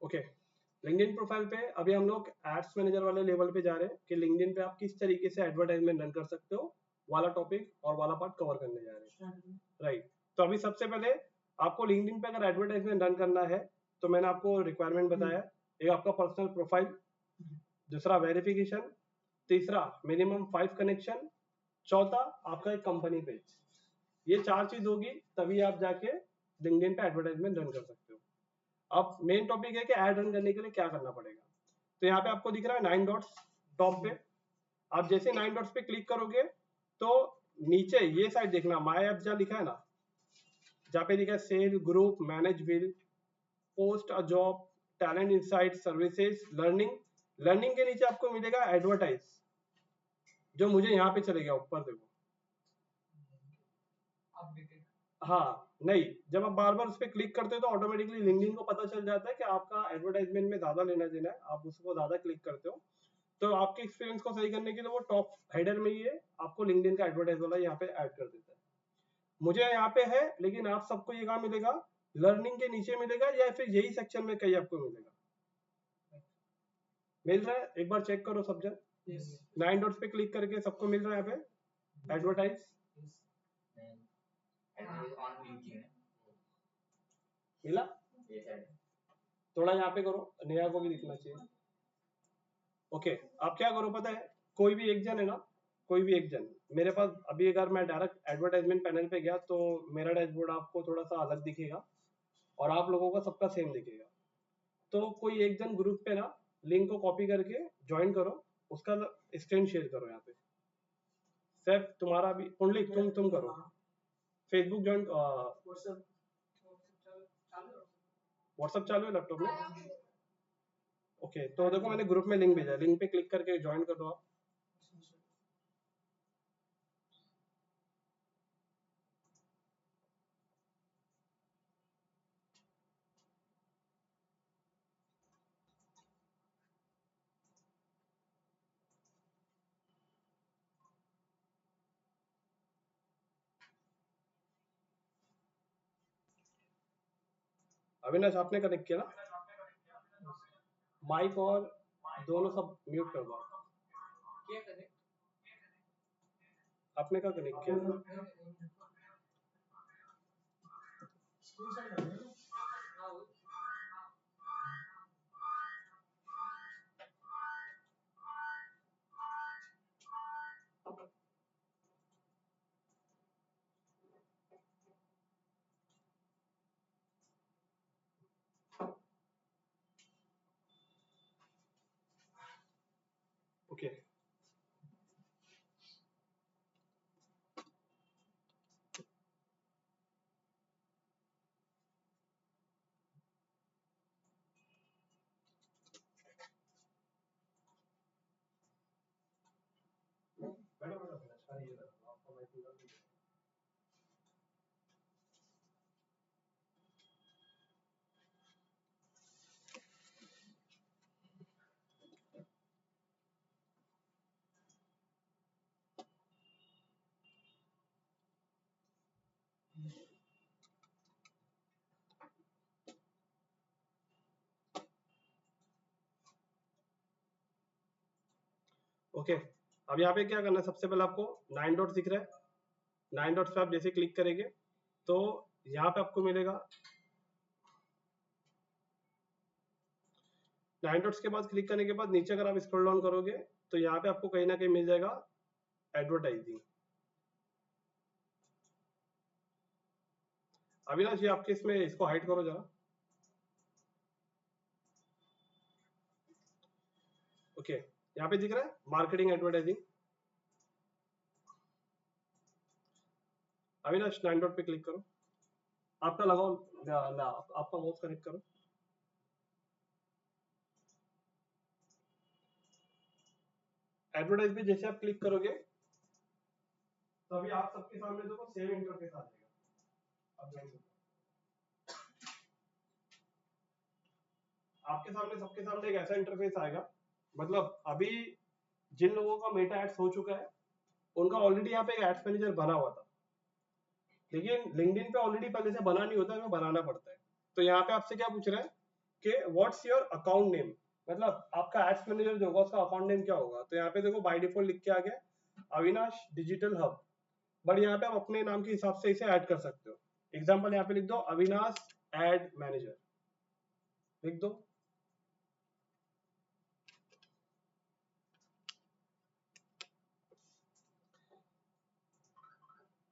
Okay, LinkedIn profile पे अभी हम लोग एड्स मैनेजर वाले लेवल पे जा रहे हैं कि लिंक्डइन पे आप किस तरीके से एडवर्टाइजमेंट रन कर सकते हो वाला टॉपिक और वाला पार्ट कवर करने जा रहे हैं, राइट। तो अभी सबसे पहले आपको लिंक्डइन पे अगर एडवर्टाइजमेंट रन करना है तो मैंने आपको रिक्वायरमेंट बताया, एक आपका पर्सनल प्रोफाइल, दूसरा वेरिफिकेशन, तीसरा मिनिमम 5 कनेक्शन, चौथा आपका एक कंपनी पेज। ये 4 चीज होगी तभी आप जाके लिंक्डइन पे एडवर्टाइजमेंट रन कर सकते हो। अब मेन टॉपिक है कि ऐड रन करने के लिए क्या करना पड़ेगा। तो यहाँ पे आपको दिख रहा है 9 डॉट्स टॉप पे, आप जैसे 9 डॉट्स पे क्लिक करोगे तो नीचे ये साइड देखना, माय ऐप जहाँ लिखा है ना, जहाँ पे लिखा है sell, group, manage bill, post a job, talent insight, services, learning. Learning के नीचे आपको मिलेगा एडवर्टाइज, जो मुझे यहाँ पे चलेगा ऊपर देखो। हाँ नहीं, जब आप बार बार उस पर क्लिक करते हो तो ऑटोमेटिकली लिंक्डइन को पता चल जाता है कि आपका एडवर्टाइजमेंट में ज्यादा लेना देना है, आप उसको ज्यादा क्लिक करते हो। तो आपके एक्सपीरियंस को सही करने के लिए वो टॉप हेडर में ही है, आपको लिंक्डइन का एडवर्टाइज वाला यहाँ पे ऐड कर देता है। मुझे यहाँ पे है, लेकिन आप सबको ये कहाँ मिलेगा, लर्निंग के नीचे मिलेगा या फिर यही सेक्शन में कहीं आपको मिलेगा, मिल रहा है। एक बार चेक करो सब जगह 9 डॉट्स पे क्लिक करके सबको मिल रहा है यहाँ पे एडवर्टाइज, मिला। थोड़ा यहाँ पे करो, नेहा को भी दिखना चाहिए। ओके, आप क्या करो पता है, कोई भी एक जन है ना, कोई भी एक जन मेरे पास अभी, अगर मैं डायरेक्ट एडवर्टाइजमेंट पैनल पे गया तो मेरा डैशबोर्ड आपको थोड़ा सा अलग दिखेगा और आप लोगों का सबका सेम दिखेगा। तो कोई एक जन ग्रुप पे ना लिंक को कॉपी करके ज्वाइन करो, उसका स्क्रीन शेयर करो यहाँ पे। सिर्फ तुम्हारा भी ओनली तुम करो। फेसबुक ज्वाइन, व्हाट्सएप चालू है लैपटॉप में। ओके, तो देखो मैंने ग्रुप में लिंक भेजा, लिंक पे क्लिक करके ज्वाइन कर दो आप। अविनाश आपने कनेक्ट किया ना, माइक और दोनों सब म्यूट कर दो। आपने क्या कनेक्ट किया? Okay, okay. अब यहाँ पे क्या करना है, सबसे पहले आपको 9 डॉट्स दिख रहा है, 9 डॉट्स पे आप जैसे क्लिक करेंगे तो यहाँ पे आपको मिलेगा 9 डॉट्स के बाद क्लिक करने के बाद नीचे अगर आप स्क्रॉल डाउन करोगे तो यहाँ पे आपको कहीं ना कहीं मिल जाएगा एडवर्टाइजिंग। अविनाश ये आपके इसमें इसको हाइड करो जरा। ओके, यहाँ पे दिख रहा है मार्केटिंग एडवर्टाइजिंग। अविनाश 9 डॉट पे क्लिक करो, आपका लगाओ ना, आपका माउस कनेक्ट करो। एडवर्टाइज पे जैसे आप क्लिक करोगे तो अभी आप सबके सामने देखो सेम इंटरफेस आ जाएगा। अब आपके सामने सबके सामने एक ऐसा इंटरफेस आएगा, मतलब अभी जिन लोगों का मेटा एड्स हो चुका है उनका ऑलरेडी यहाँ पे एक एड्स मैनेजर बना हुआ था, लेकिन लिंक्डइन पे ऑलरेडी पहले से बना नहीं होता, हमें बनाना पड़ता है। तो यहाँ पे आपसे क्या पूछ रहा है कि व्हाट्स योर अकाउंट नेम, मतलब आपका एड्स मैनेजर जो होगा उसका अकाउंट नेम क्या होगा। तो यहाँ पे देखो बाय डिफॉल्ट लिख के आ गया अविनाश डिजिटल हब, बट यहाँ पे आप अपने नाम के हिसाब से इसे ऐड कर सकते हो। एग्जाम्पल यहाँ पे लिख दो अविनाश एड मैनेजर, लिख दो।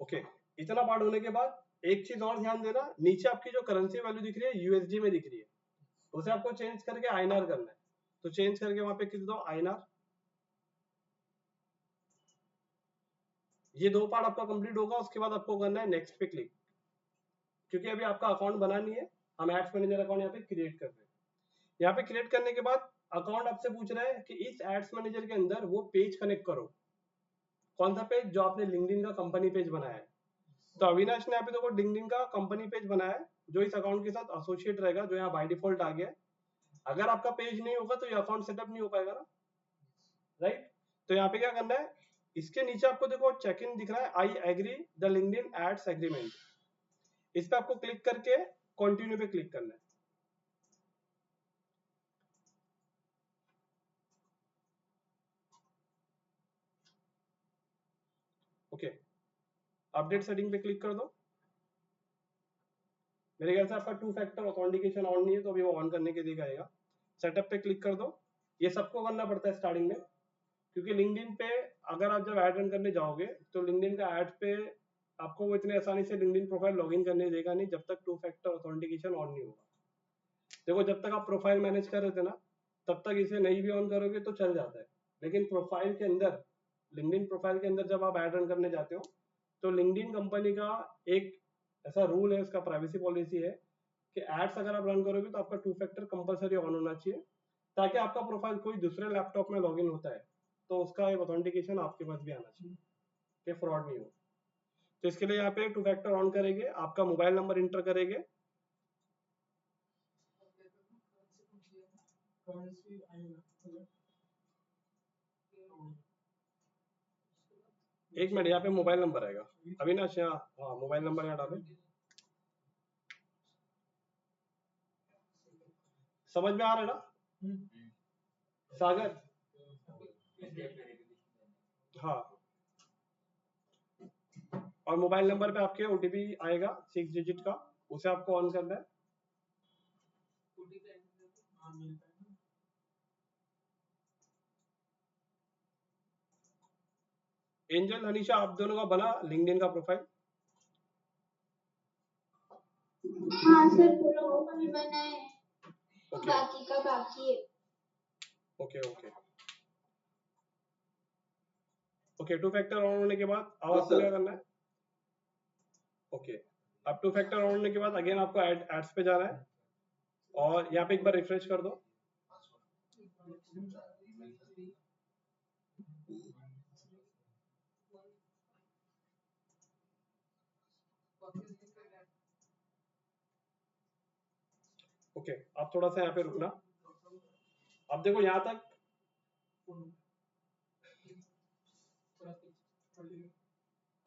ओके, इतना पार्ट होने के बाद एक चीज और ध्यान देना, नीचे आपकी जो करेंसी वैल्यू दिख रही है यूएसडी में दिख रही है, उसे आपको चेंज करके आईएनआर करना है। तो चेंज करके वहां पे लिख दो आईएनआर। ये दो पार्ट आपका कंप्लीट होगा, उसके बाद आपको करना है नेक्स्ट पे क्लिक, क्योंकि अभी आपका अकाउंट बना नहीं है, हम एड्स मैनेजर अकाउंट यहाँ पे क्रिएट कर रहे हैं। यहाँ पे क्रिएट करने के बाद अकाउंट आपसे पूछ रहा है कि इस एड्स मैनेजर के अंदर वो पेज कनेक्ट करो। कौन सा पेज? जो आपने लिंक्डइन का कंपनी पेज बनाया है। तो अविनाश ने यहाँ पे देखो लिंक्डइन का कंपनी पेज बनाया है, जो इस अकाउंट के साथ एसोसिएट रहेगा, जो यहाँ बाय डिफॉल्ट आ गया है। अगर आपका पेज नहीं होगा तो ये अकाउंट सेटअप नहीं हो पाएगा ना, राइट। तो यहाँ पे क्या करना है, इसके नीचे आपको देखो चेक इन दिख रहा है, I agree the LinkedIn ads agreement, इस पे आपको क्लिक करके कंटिन्यू पे क्लिक करना है। ओके, अपडेट सेटिंग पे क्लिक कर दो। मेरे ख्याल से आपका 2 फैक्टर ऑथेंटिकेशन ऑन नहीं है, तो अभी वो ऑन करने के लिए कहेगा। सेटअप पे क्लिक कर दो। ये सबको करना पड़ता है स्टार्टिंग में, क्योंकि लिंक्डइन पे अगर आप जब ऐड रन करने जाओगे तो लिंक्डइन का ऐड पे आपको वो इतने आसानी से लिंक्डइन प्रोफाइल लॉगिन करने देगा नहीं, जब तक 2 फैक्टर ऑथेंटिकेशन ऑन नहीं होगा। देखो जब तक आप प्रोफाइल मैनेज कर रहे थे ना, तब तक इसे नहीं भी ऑन करोगे तो चल जाता है, लेकिन प्रोफाइल के अंदर, लिंक्डइन प्रोफाइल के अंदर जब आप ऐड रन करने जाते हो तो लिंक्डइन कंपनी का एक ऐसा रूल है, उसका प्राइवेसी पॉलिसी है कि एड्स अगर आप रन करोगे तो आपका 2 फैक्टर कंपलसरी ऑन होना चाहिए, ताकि आपका प्रोफाइल कोई दूसरे लैपटॉप में लॉगिन होता है तो उसका एक ऑथेंटिकेशन आपके पास भी आना चाहिए कि फ्रॉड नहीं हो। तो इसके लिए यहाँ पे 2 फैक्टर ऑन करेंगे, आपका मोबाइल नंबर इंटर करेंगे, एक मिनट, यहाँ पे मोबाइल नंबर आएगा अविनाश, यहाँ हाँ मोबाइल नंबर यहाँ डालो। समझ में आ रहा है ना सागर? हाँ, और मोबाइल नंबर पे आपके ओटीपी आएगा 6 डिजिट का, उसे आपको ऑन करना है। एंजल हनीशा आप दोनों का बना लिंक्डइन का प्रोफाइल? हाँ सर, पूरा ओपन बना है, बाकी का बाकी है। Okay okay okay, 2 factor on होने के बाद अब आपको क्या करना है? ओके, अब 2 फैक्टर ऑन होने के बाद अगेन आपको एड्स पे जाना है, और यहाँ पे एक बार रिफ्रेश कर दो। ओके, अब थोड़ा सा यहाँ पे रुकना। अब देखो यहाँ तक,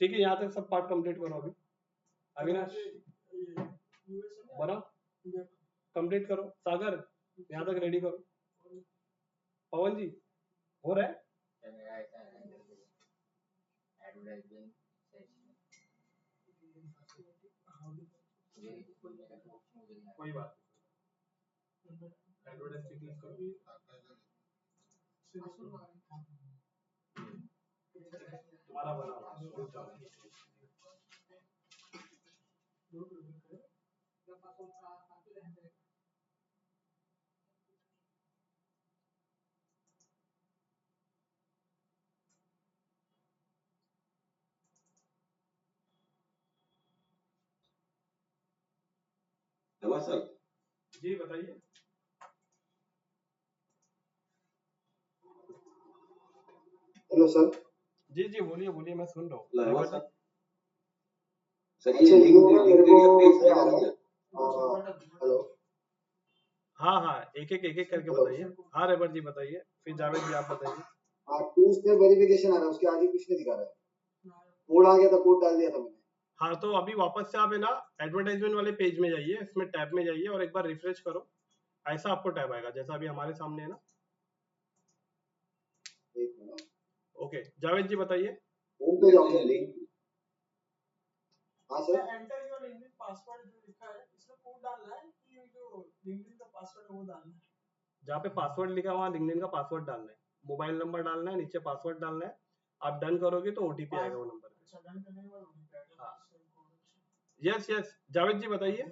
ठीक है, यहाँ तक सब पार्ट कंप्लीट करो। अभी अविनाश बना, कंप्लीट करो। सागर यहाँ तक रेडी करो। पवन जी हो रहा है? कोई बात नहीं, एडवर्टाइज पे क्लिक करो। तुम्हारा बना हुआ है। नमस्कार जी बताइए। Hello sir. जी जी बोलिए बोलिए, मैं सुन रहा हूँ। नमस्कार सर, ये लिंक्डइन का पेज है क्या? हेलो। हाँ हाँ, एक एक करके बताइए। हाँ रेबर जी बताइए, फिर जावेद जी आप बताइए। हाँ, टू स्टेप वेरिफिकेशन आ रहा है, उसके आगे कुछ नहीं दिखा रहा है। कोड आ गया था, कोड डाल दिया था मैंने। हाँ तो अभी वापस से आप है ना एडवर्टाइजमेंट वाले पेज में जाइए, इसमें टैब में जाइए और एक बार रिफ्रेश करो। ऐसा आपको टैब आएगा जैसा अभी हमारे सामने है ना। ओके जावेद जी बताइए। होम पे जाओगे लिंक। हाँ sir. Enter your LinkedIn password जो लिखा है इसमें कोड डालना है कि जो लिंक्डइन का पासवर्ड है वो डालना है। जहाँ पे पासवर्ड लिखा हुआ लिंक्डइन का पासवर्ड डालना है, मोबाइल नंबर डालना है, नीचे पासवर्ड डालना है। आप डन करोगे तो ओटीपी आएगा वो नंबर पे। अच्छा डन करने के बाद ओटीपी आएगा। हाँ। यस यस जावेद जी बताइए।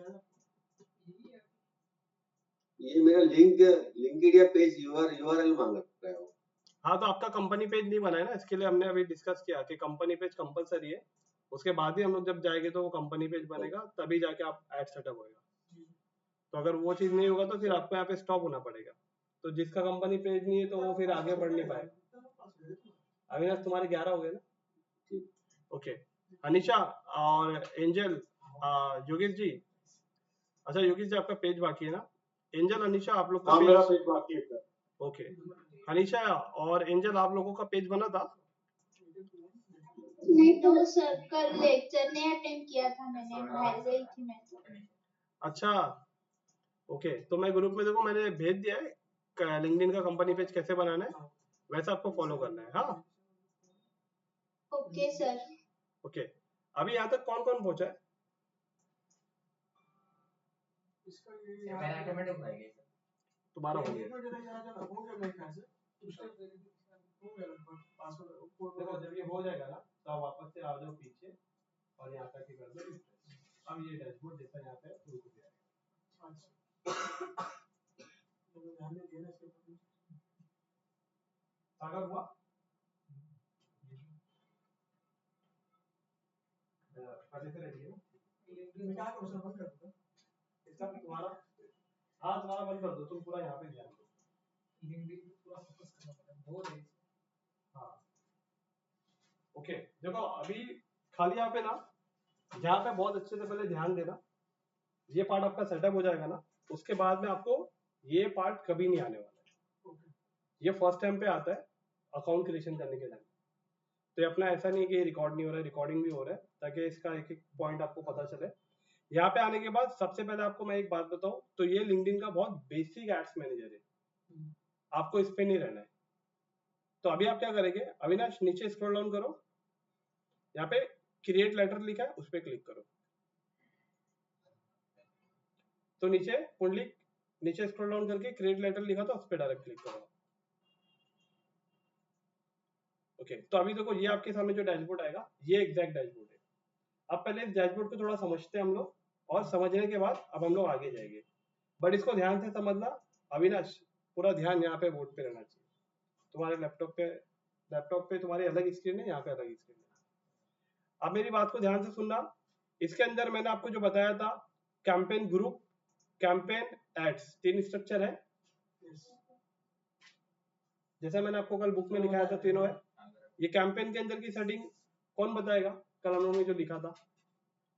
ये मेरा लिंक्डइन पेज यूआरएल मांग रहा है वो। हाँ तो आपका कंपनी पेज नहीं बना है ना, इसके लिए हमने अभी डिस्कस किया कि कंपनी पेज कंपलसरी है। उसके बाद ही हम लोग जब जाएंगे तो वो कंपनी पेज बनेगा, तभी जाके आप ऐड सेटअप होएगा। तो अगर वो चीज नहीं होगा तो फिर आपको यहाँ पे स्टॉप होना पड़ेगा। तो जिसका कंपनी पेज नहीं है तो वो फिर आगे बढ़ नहीं पाएगा। अविनाश तुम्हारे 11 हो गए ना। ओके अनिशा और एंजल, योगेश जी। अच्छा योगेश जी आपका पेज बाकी है ना। एंजल अनिशा आप लोग का मेरा पेज बाकी है सर। ओके अनिशा और एंजल आप लोगों का पेज बना था। नहीं तो सर कल लेक्चर नहीं अटेंड किया था मैंने, बाहर गई थी मैं तो। अच्छा ओके तो मैं ग्रुप में देखो मैंने भेज दिया है लिंक्डइन का कंपनी पेज कैसे बनाना है, वैसा आपको फॉलो करना है। हाँ ओके सर। ओके अभी यहाँ तक कौन कौन पहुंचा है। इसका ये मैंने कमेंट बनाई तुम्हारा हो ये गया। तो जरा जरा हो गया मेरे ख्याल से उसके हो गया लगभग पासवर्ड कोड। देखो जब ये हो जाएगा ना तो आप वापस से आ जाओ पीछे और यहाँ तक ही कर दो रिफ्रेश। अब ये डैशबोर्ड जैसा यहाँ पे रुक गया। अच्छा तो ध्यान में देना इसके ऊपर सागर हुआ पहले से रेडी है ना। मैं क्या करूं सर बंद कर दूं इसका तुम्हारा हाँ तुम्हारा बंद कर दो, तुम पूरा यहाँ पे ध्यान दो। लिंक्डइन पूरा फोकस करना पड़ेगा बहुत है। हाँ ओके देखो अभी खाली यहाँ पे ना, यहाँ पे बहुत अच्छे से पहले ध्यान देना। ये पार्ट आपका सेटअप हो जाएगा ना, उसके बाद में आपको ये पार्ट कभी नहीं आने वाला है। ये फर्स्ट टाइम पे आता है अकाउंट क्रिएशन करने के टाइम। तो ये अपना ऐसा नहीं है कि रिकॉर्ड नहीं हो रहा है, रिकॉर्डिंग भी हो रहा है, ताकि इसका एक एक पॉइंट आपको पता चले। यहाँ पे आने के बाद सबसे पहले आपको मैं एक बात बताऊं तो ये लिंक्डइन का बहुत बेसिक एड्स मैनेजर है, आपको इस पे नहीं रहना है। तो अभी आप क्या करेंगे, अविनाश नीचे स्क्रॉल डाउन करो, यहाँ पे क्रिएट लेटर लिखा है उस पर क्लिक करो। तो नीचे पुंडलिक नीचे स्क्रॉल डाउन करके क्रिएट लेटर लिखा था उस पर डायरेक्ट क्लिक करो। ओके तो अभी देखो ये आपके सामने जो डैशबोर्ड आएगा ये एग्जैक्ट डैशबोर्ड है। अब पहले इस डैशबोर्ड को थोड़ा समझते हैं हम लोग, और समझने के बाद अब हम लोग आगे जाएंगे। बट इसको ध्यान से समझना अविनाश, पूरा ध्यान यहाँ पे बोर्ड पे रहना चाहिए। तुम्हारे लैपटॉप पे तुम्हारी अलग स्क्रीन है, यहाँ पे अलग स्क्रीन है। अब मेरी बात को ध्यान से सुनना। इसके अंदर मैंने आपको जो बताया था campaign group, campaign ads, 3 structure है। जैसा मैंने आपको कल बुक में लिखाया था तीनों है। ये कैंपेन के अंदर की सेटिंग कौन बताएगा, कल हम लोगों ने जो लिखा था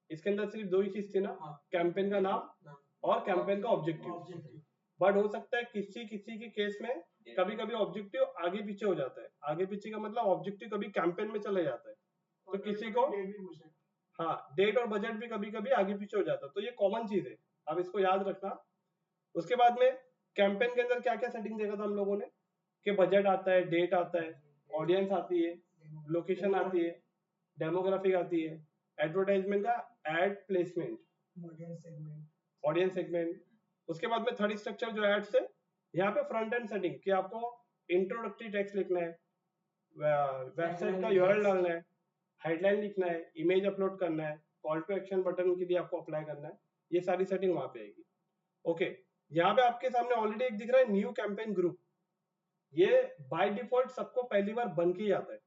इसके अंदर सिर्फ 2 ही चीज थी ना, कैंपेन का नाम और कैंपेन का ऑब्जेक्टिव। बट हो सकता है किसी के केस में कभी कभी ऑब्जेक्टिव आगे पीछे हो जाता है। आगे पीछे का मतलब ऑब्जेक्टिव कभी कैंपेन में चले जाता है, तो किसी को हाँ डेट और बजट भी कभी कभी आगे पीछे हो जाता है। तो ये कॉमन चीज है, अब इसको याद रखना। उसके बाद में कैंपेन के अंदर क्या क्या सेटिंग देखा था हम लोगों ने, कि बजट आता है, डेट आता है, ऑडियंस आती है, लोकेशन आती है, डेमोग्राफिक आती है, एडवर्टाइजमेंट का एड प्लेसमेंट, ऑडियंस सेगमेंट। उसके बाद में थर्ड स्ट्रक्चर जो एड्स है, यहाँ पे फ्रंट एंड सेटिंग कि आपको इंट्रोडक्टरी टेक्स्ट लिखना है, वेबसाइट का यूआरएल डालना है, हेडलाइन लिखना है, इमेज अपलोड करना है, कॉल टू एक्शन बटन के लिए आपको अप्लाई करना है, ये सारी सेटिंग वहां पे आएगी। ओके यहाँ पे आपके सामने ऑलरेडी एक दिख रहा है न्यू कैंपेन ग्रुप। ये बाय डिफॉल्ट सबको पहली बार बन के आता है,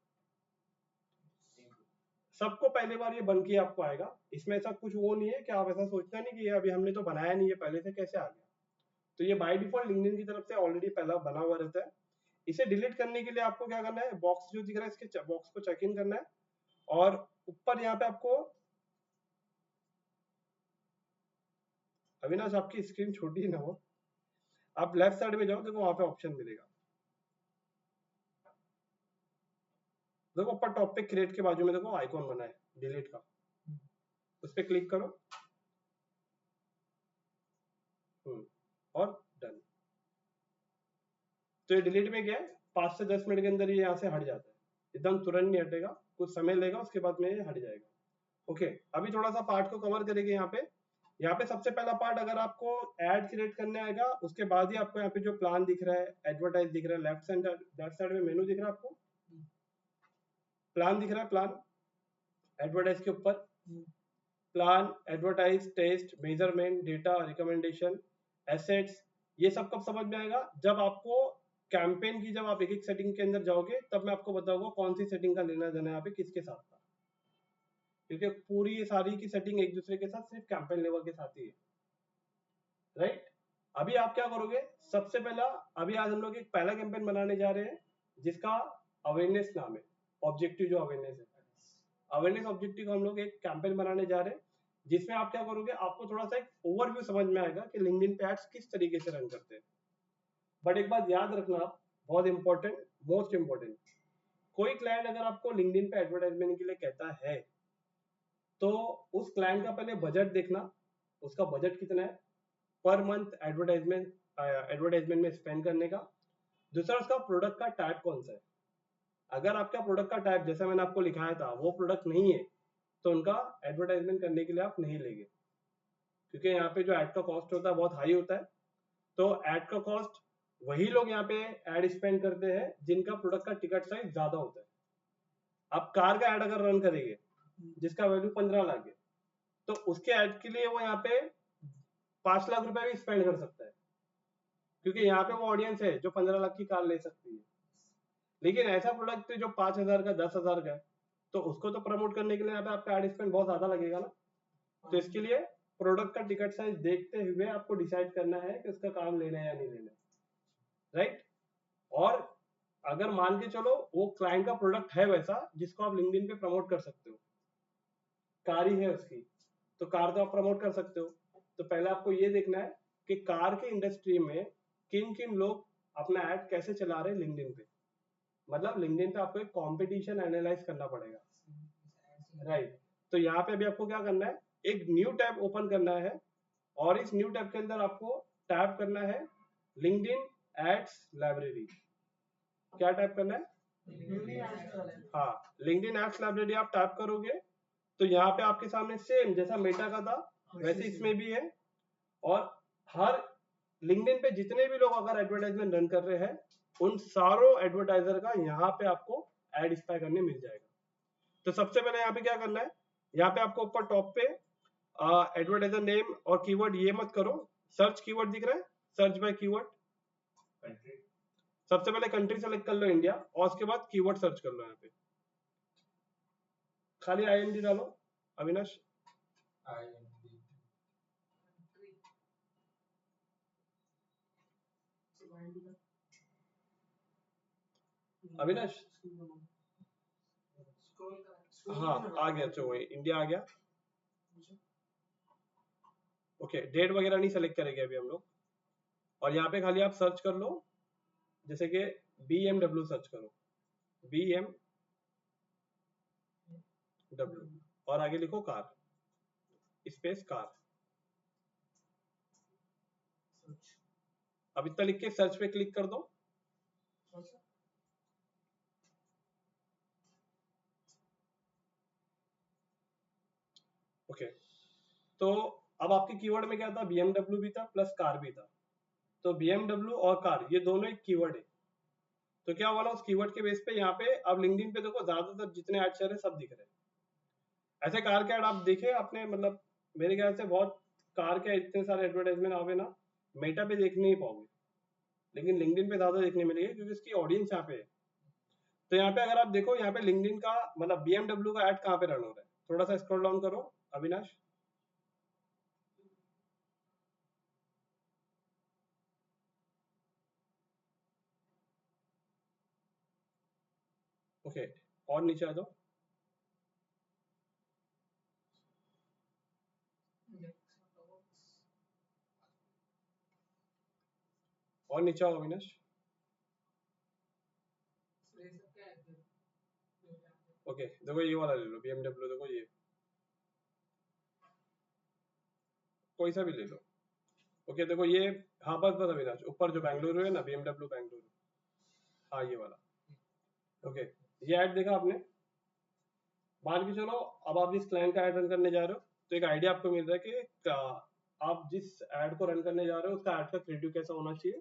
सबको पहली बार ये बन के आपको आएगा। इसमें ऐसा कुछ वो नहीं है कि आप ऐसा सोचना नहीं कि ये अभी हमने तो बनाया नहीं है, पहले से कैसे आ गया। तो ये बाय डिफॉल्ट लिंक्डइन की तरफ से ऑलरेडी पहला बना हुआ रहता है। इसे डिलीट करने के लिए आपको क्या करना है, बॉक्स जो दिख रहा है इसके बॉक्स को चेक इन करना है, और ऊपर यहाँ पे आपको, अविनाश आपकी स्क्रीन छोटी ना हो, आप लेफ्ट साइड में जाओ, देखो वहां पे ऑप्शन मिलेगा, देखो ऊपर टॉप पे क्रिएट के बाजू में देखो आइकॉन बना है डिलीट का, उस पर क्लिक करो और डन। तो ये डिलीट में क्या है, 5 से 10 मिनट के अंदर ये यहाँ से हट जाता है, एकदम तुरंत नहीं हटेगा, कुछ समय लेगा, उसके बाद में ये हट जाएगा। ओके, अभी थोड़ा सा पार्ट को कवर करेंगे। यहाँ पे सबसे पहला पार्ट, अगर आपको एड क्रिएट करने आएगा उसके बाद ही आपको यहाँ पे जो प्लान दिख रहा है, एडवर्टाइज दिख रहा है, लेफ्ट साइड में मेनू दिख रहा है, आपको प्लान दिख रहा है, प्लान एडवर्टाइज के ऊपर plan, advertise, test, measurement, data, recommendation, assets, ये सब कब समझ में आएगा, जब आपको कैंपेन की, जब आप एक एक सेटिंग के अंदर जाओगे तब मैं आपको बताऊंगा कौन सी सेटिंग का लेना देना है यहाँ पे किसके साथ था, क्योंकि पूरी ये सारी की सेटिंग एक दूसरे के साथ सिर्फ कैंपेन लेवल के साथ ही है, राइट। अभी आप क्या करोगे, सबसे पहला, अभी आज हम लोग एक पहला कैंपेन बनाने जा रहे हैं जिसका अवेयरनेस नाम है, ऑब्जेक्टिव जो अवेयरनेस है, अवेयरनेस ऑब्जेक्टिव हम लोग एक कैंपेन बनाने जा रहे हैं, जिसमें आप क्या करोगे, आपको थोड़ा सा एक ओवरव्यू समझ में आएगा कि लिंक्डइन पे एड्स किस तरीके से रन करते हैं। बट एक बात याद रखना, बहुत इंपॉर्टेंट, मोस्ट इंपॉर्टेंट, कोई क्लाइंट अगर आपको लिंक्डइन पे एडवर्टाइजमेंट के लिए कहता है तो उस क्लाइंट का पहले बजट देखना, उसका बजट कितना है पर मंथ एडवर्टाइजमेंट में स्पेंड करने का। दूसरा, उसका प्रोडक्ट का टाइप कौन सा है। अगर आपका प्रोडक्ट का टाइप, जैसा मैंने आपको लिखाया था, वो प्रोडक्ट नहीं है तो उनका एडवर्टाइजमेंट करने के लिए आप नहीं लेंगे, क्योंकि यहाँ पे जो एड का कॉस्ट होता है बहुत हाई होता है। तो एड का कॉस्ट वही लोग यहाँ पे एड स्पेंड करते हैं जिनका प्रोडक्ट का टिकट साइज ज्यादा होता है। आप कार का एड अगर रन करेंगे जिसका वैल्यू 15 लाख है, तो उसके एड के लिए वो यहाँ पे 5 लाख रुपए भी स्पेंड कर सकता है, क्योंकि यहाँ पे वो ऑडियंस है जो 15 लाख की कार ले सकती है। लेकिन ऐसा प्रोडक्ट जो 5,000 का, 10,000 का है, तो उसको तो प्रमोट करने के लिए यहाँ पे आपका एड स्पेंड बहुत ज्यादा लगेगा ना। तो इसके लिए प्रोडक्ट का टिकट साइज देखते हुए आपको डिसाइड करना है कि उसका काम लेना है या नहीं लेना, राइट। और अगर मान के चलो वो क्लाइंट का प्रोडक्ट है वैसा जिसको आप लिंक्डइन पे प्रमोट कर सकते हो, कार ही है उसकी, तो कार तो आप प्रमोट कर सकते हो। तो पहले आपको ये देखना है कि कार के इंडस्ट्री में किन किन लोग अपना एड कैसे चला रहे हैं लिंक्डइन पे, मतलब लिंक्डइन पे आपको एक कंपटीशन एनालाइज करना पड़ेगा, राइट। तो यहाँ पे अभी आपको क्या करना है, एक न्यू टैब ओपन करना है, और इस न्यू टैब के अंदर आपको टैब करना है लिंक्डइन एड्स लाइब्रेरी। क्या टैब करना है, हाँ, लिंक्डइन एड्स लाइब्रेरी आप टैब करोगे तो यहाँ पे आपके सामने सेम जैसा मेटा का था वैसे इसमें भी है, और हर लिंक्डइन पे जितने भी लोग अगर एडवर्टाइजमेंट रन कर रहे हैं उन सारों एडवर्टाइजर का यहाँ पे आपको एड स्पाई करने मिल जाएगा। तो सबसे पहले यहाँ पे क्या करना है, यहाँ पे आपको ऊपर टॉप पे एडवर्टाइजर नेम और कीवर्ड ये मत करो, सर्च कीवर्ड दिख रहा है, सर्च बाय कीवर्ड, सबसे पहले कंट्री सेलेक्ट कर लो इंडिया, और उसके बाद कीवर्ड सर्च कर लो। यहाँ पे खाली IND डालो अविनाश, अविनाश, हाँ आ गया, चलो इंडिया आ गया। ओके, डेट वगैरह नहीं सेलेक्ट करेंगे अभी हम लोग, और यहाँ पे खाली आप सर्च कर लो, जैसे कि BMW सर्च करो, BMW, और आगे लिखो कार, स्पेस कार। अब इतना लिख के सर्च पे क्लिक कर दो। ओके, तो अब आपके कीवर्ड में क्या था, BMW भी था प्लस कार भी था, तो BMW और कार ये दोनों एक कीवर्ड है। तो क्या हुआ ना, उस कीवर्ड के बेस पे यहाँ पे अब लिंक्डइन पे देखो ज्यादातर जितने ऐड चल रहे सब दिख रहे हैं। ऐसे कार के ऐड आप देखे आपने, मतलब मेरे ख्याल से बहुत कार के इतने सारे एडवर्टाइजमेंट आओगे ना, मेटा पे देखने ही पाओगे, लेकिन लिंक्डइन पे ज्यादा देखने मिलेगी क्योंकि इसकी ऑडियंस यहाँ पे है। तो यहाँ पे अगर आप देखो, यहाँ पे लिंक्डइन का मतलब BMW का ऐड कहाँ पे रन हो रहा है, थोड़ा सा स्क्रॉल डाउन करो अविनाश। ओके, और नीचे आ जाओ, और नीचे आओ अविनाश। ओके, देखो ये वाला ले लो BMW, देखो ये कोई सा भी ले लो। ओके देखो ये, हाँ बस बस अविनाश, ऊपर जो बेंगलुरु है ना, BMW बेंगलुरु, हाँ ये वाला। ओके, ये ऐड देखा आपने। मान के चलो अब आप जिस क्लाइंट का ऐड रन करने जा रहे हो तो एक आइडिया आपको मिल रहा है कि आप जिस ऐड को रन करने जा रहे हो उसका ऐड का क्रिएटिव कैसा होना चाहिए।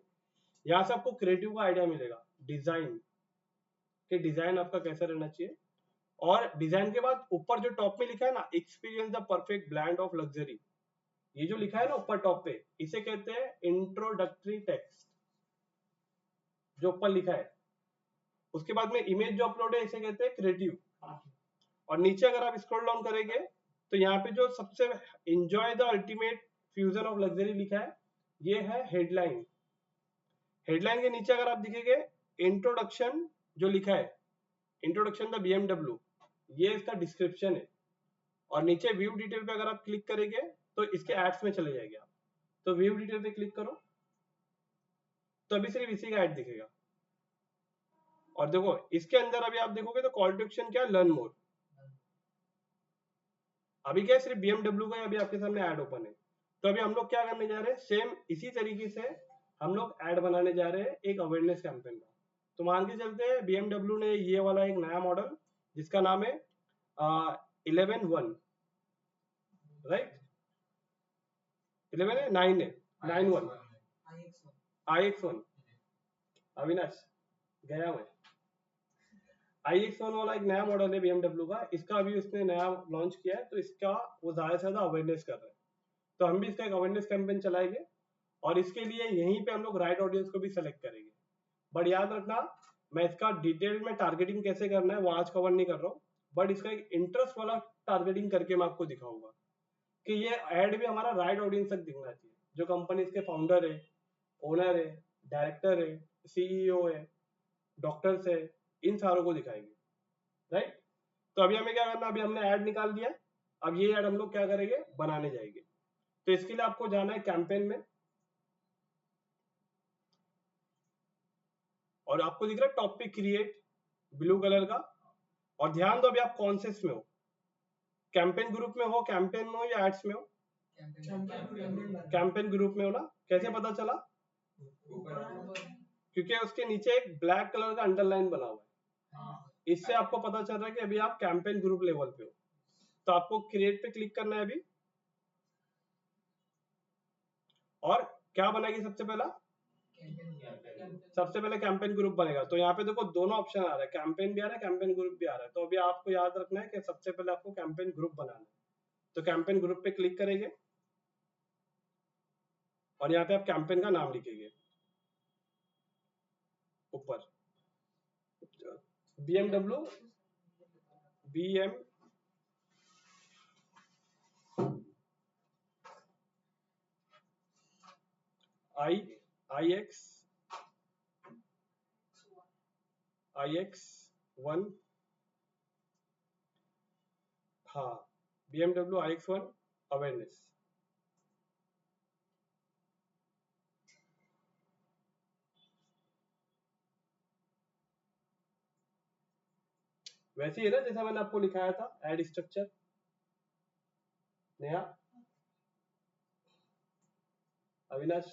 यहाँ से आपको क्रिएटिव का आइडिया मिलेगा, डिजाइन कि डिजाइन आपका कैसा रहना चाहिए। और डिजाइन के बाद ऊपर जो टॉप में लिखा है ना, experience the perfect blend of luxury, ये जो लिखा है ना ऊपर टॉप पे, इसे कहते हैं इंट्रोडक्टरी टेक्स्ट, जो ऊपर लिखा है। उसके बाद में इमेज जो अपलोड है इसे कहते हैं क्रिएटिव। और नीचे अगर आप स्क्रॉल डाउन करेंगे तो यहाँ पे जो सबसे enjoy the ultimate fusion of luxury लिखा है, ये है हेडलाइन। हेडलाइन के नीचे अगर आप दिखेंगे इंट्रोडक्शन जो लिखा है, इंट्रोडक्शन द BMW, ये इसका डिस्क्रिप्शन है। और नीचे व्यू डिटेल पे अगर आप क्लिक करेंगे तो इसके एड्स में चले जाएंगे आप। तो व्यू डिटेल पे क्लिक करो तो अभी सिर्फ इसी का एड दिखेगा। और देखो इसके अंदर अभी आप देखोगे तो कॉल टू एक्शन क्या है, लर्न मोर। अभी क्या है, सिर्फ BMW का अभी आपके सामने ऐड ओपन है। तो अभी हम लोग क्या करने जा रहे हैं, सेम इसी तरीके से हम लोग ऐड बनाने जा रहे हैं एक अवेयरनेस कैंपेन का। तो मान के चलते हैं BMW ने ये वाला एक नया मॉडल जिसका नाम है 11-1, राइट, 11 है 9 है 9-1 iX1। अविनाश गया मैं, iX1 वाला एक नया मॉडल है BMW का, इसका अभी उसने नया लॉन्च किया है। तो इसका वो ज्यादा से ज्यादा अवेयरनेस कर रहा है। तो हम भी इसका एक अवेयरनेस कैंपेन चलाएंगे और इसके लिए यहीं पे हम लोग राइट ऑडियंस को भी सेलेक्ट करेंगे। बट याद रखना, मैं इसका डिटेल में टारगेटिंग कैसे करना है वो आज कवर नहीं कर रहा हूँ, बट इसका एक इंटरेस्ट वाला टारगेटिंग करके मैं आपको दिखाऊंगा कि ये ऐड भी हमारा राइट ऑडियंस तक दिखना चाहिए, जो कंपनी के फाउंडर है, ओनर है, डायरेक्टर है, CEO है, डॉक्टर्स है, इन सारों को दिखाएंगे, राइट। तो अभी हमें क्या करना, अभी हमने ऐड निकाल दिया, अब ये ऐड हम लोग क्या करेंगे, बनाने जाएंगे। तो इसके लिए आपको जाना है कैंपेन में, और आपको दिख रहा है टॉप पे क्रिएट ब्लू कलर का। और ध्यान दो अभी आप कौन से इसमें हो, कैंपेन ग्रुप में हो, कैंपेन में हो या एड्स में हो, कैंपेन ग्रुप में हो ना। कैसे पता चला, क्योंकि उसके नीचे एक ब्लैक कलर का अंडरलाइन बना हुआ है, इससे आपको पता चल रहा है कि अभी आप कैंपेन ग्रुप लेवल पे हो। तो आपको क्रिएट पे क्लिक करना है अभी, और क्या बनेगी सबसे पहले कैंपेन ग्रुप बनेगा। तो यहाँ पे देखो दोनों ऑप्शन आ रहा है, कैंपेन भी आ रहा है, कैंपेन ग्रुप भी आ रहा है। तो अभी आपको याद रखना है कि सबसे पहले आपको कैंपेन ग्रुप बनाना है। तो कैंपेन ग्रुप पे क्लिक करेंगे और यहाँ पे आप कैंपेन का नाम लिखेंगे ऊपर, BMW BM iX1, हाँ BMW iX1 अवेयरनेस। वैसे ही है ना जैसा मैंने आपको लिखाया था ad structure, Neha, Avinash.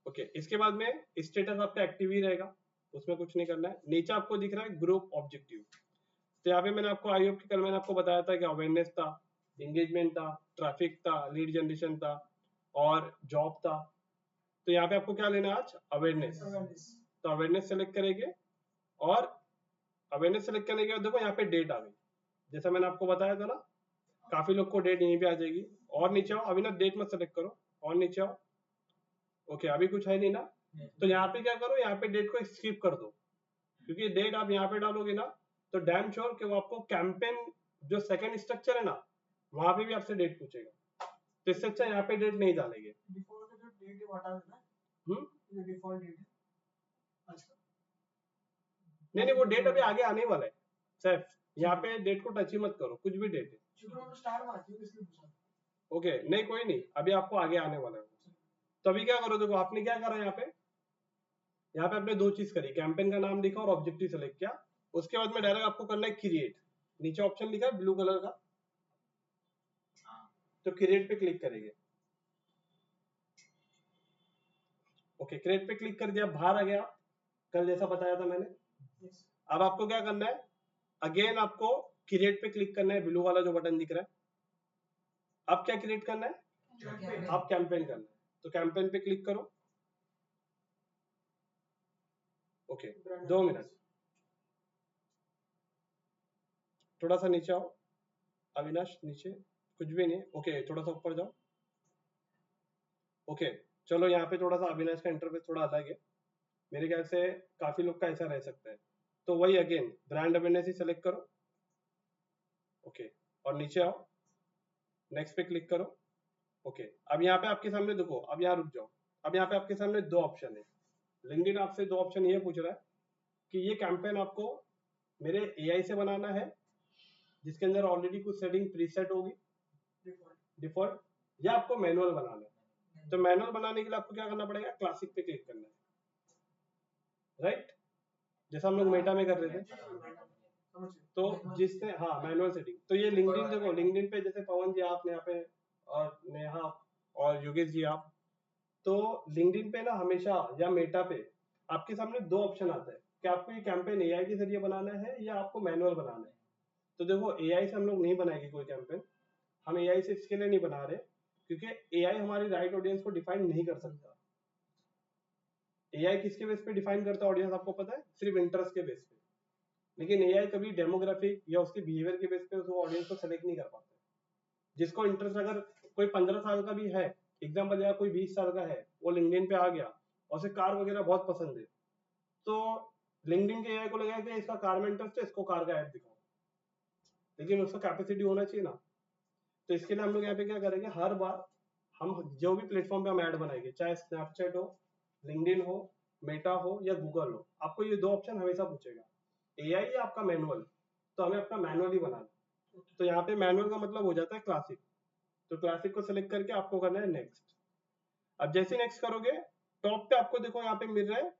Okay, इसके बाद में स्टेटस आपका एक्टिव ही रहेगा, उसमें कुछ नहीं करना है। नीचे आपको दिख रहा है ग्रुप ऑब्जेक्टिव। तो यहाँ पे मैंने आपको आई होप कि कल मैंने आपको बताया था कि अवेयरनेस था, एंगेजमेंट था, ट्रैफिक था, लीड जनरेशन था और जॉब था। तो यहाँ पे आपको क्या लेना है आज, अवेयरनेस। तो अवेयरनेस सेलेक्ट करेंगे और अवेयरनेस सेलेक्ट करने के बाद देखो यहाँ पे डेट आ गई, जैसा मैंने आपको बताया था ना, काफी लोग को डेट यहीं पे आ जाएगी। और नीचे आओ, अभी ना डेट मत सेलेक्ट करो, और नीचे आओ। ओके, अभी कुछ है नहीं ना, तो यहाँ पे क्या करो, यहाँ पे डेट को स्किप कर दो, क्योंकि डेट आप यहाँ पे डालोगे ना तो डैम श्योर कि वो आपको कैंपेन जो सेकंड स्ट्रक्चर है ना वहां पे भी आपसे डेट पूछेगा। तो इससे अच्छा यहाँ पे डेट नहीं डालेंगे। नहीं, वो डेट अभी आगे आने वाला है सैफ, यहाँ पे डेट को टच ही मत करो, कुछ भी डेट है। ओके, नहीं कोई नहीं, अभी आपको आगे आने वाला है। तो अभी क्या करो, देखो आपने क्या करा, यहाँ पे आपने दो चीज करी, कैंपेन का नाम लिखा और ऑब्जेक्टिव सेलेक्ट किया। उसके बाद में डायरेक्ट आपको करना है क्रिएट, नीचे ऑप्शन लिखा है ब्लू कलर का, तो क्रिएट पे क्लिक करेंगे। ओके, क्रिएट पे क्लिक कर दिया, बाहर आ गया। कल जैसा बताया था मैंने। Yes. अब आपको क्या करना है, अगेन आपको क्रिएट पे क्लिक करना है, ब्लू वाला जो बटन दिख रहा है। अब क्या क्रिएट करना है, Campaign. आप कैंपेन करना है, तो कैंपेन पे क्लिक करो। ओके, 2 मिनट, थोड़ा सा नीचे आओ अविनाश, नीचे कुछ भी नहीं, ओके थोड़ा सा ऊपर जाओ। ओके चलो, यहाँ पे थोड़ा सा अविनाश का इंटरफेस थोड़ा अलग है, मेरे ख्याल से काफी लोग का ऐसा रह सकता है। तो वही अगेन ब्रांड अवेयरनेस ही सेलेक्ट करो। ओके, और नीचे आओ, नेक्स्ट पे क्लिक करो। ओके, अब यहाँ पे आपके सामने देखो, अब यहाँ रुक जाओ, अब यहाँ पे आपके सामने 2 ऑप्शन है। लिंक्डइन आपसे 2 ऑप्शन ये पूछ रहा है कि ये कैंपेन आपको मेरे एआई से बनाना है, जिसके अंदर ऑलरेडी कुछ सेटिंग प्रीसेट होगी Default. डिफॉल्ट, या आपको मैनुअल बनाना है। तो मैनुअल बनाने के लिए आपको क्या करना पड़ेगा, क्लासिक पे क्लिक करना है, राइट, जैसा हम लोग मेटा में कर रहे थे। समझ गए. तो जिसने, हाँ मैनुअल सेटिंग, तो ये लिंक्डइन देखो, लिंक्डइन पे जैसे पवन जी आप यहाँ पे, और नेहा और योगेश जी आप, तो लिंक्डइन पे ना हमेशा या मेटा पे आपके सामने 2 ऑप्शन आता है कि आपको ये कैंपेन एआई के जरिए बनाना है या आपको मैनुअल बनाना है। तो देखो एआई से हम लोग नहीं बनाएंगे कोई कैंपेन, हम एआई से इसके लिए नहीं बना रहे क्योंकि एआई हमारी राइट ऑडियंस को डिफाइन नहीं कर सकता। एआई किसके बेस पे डिफाइन करता है ऑडियंस, आपको पता है, सिर्फ इंटरेस्ट के बेस पे। लेकिन एआई कभी डेमोग्राफिक या उसके बिहेवियर के बेस पे उस ऑडियंस को सेलेक्ट नहीं कर पाता। जिसको इंटरेस्ट, अगर कोई 15 साल का भी है एग्जाम्पल, या कोई 20 साल का है, वो लिंक्डइन पे आ गया और उसे कार वगैरह बहुत पसंद है, तो लिंक्डइन के एआई को लगेगा कि इसका कार में इंटरेस्ट है, इसको कार का ऐड दिखाओ, लेकिन उसका कैपेसिटी होना चाहिए ना। तो इसके लिए हम लोग यहाँ पे क्या करेंगे, हर बार हम जो भी प्लेटफॉर्म पे हम ऐड बनाएंगे, चाहे स्नैपचैट हो, लिंक्डइन हो, मेटा हो या गूगल हो, आपको ये 2 ऑप्शन हमेशा पूछेगा, एआई या आपका मैनुअल। तो हमें अपना मैनुअल ही बनाना। तो यहाँ पे मैनुअल का मतलब हो जाता है क्लासिक। तो क्लासिक को सिलेक्ट करके आपको करना है नेक्स्ट। अब जैसे नेक्स्ट करोगे, टॉप पे आपको देखो यहाँ पे मिल रहा है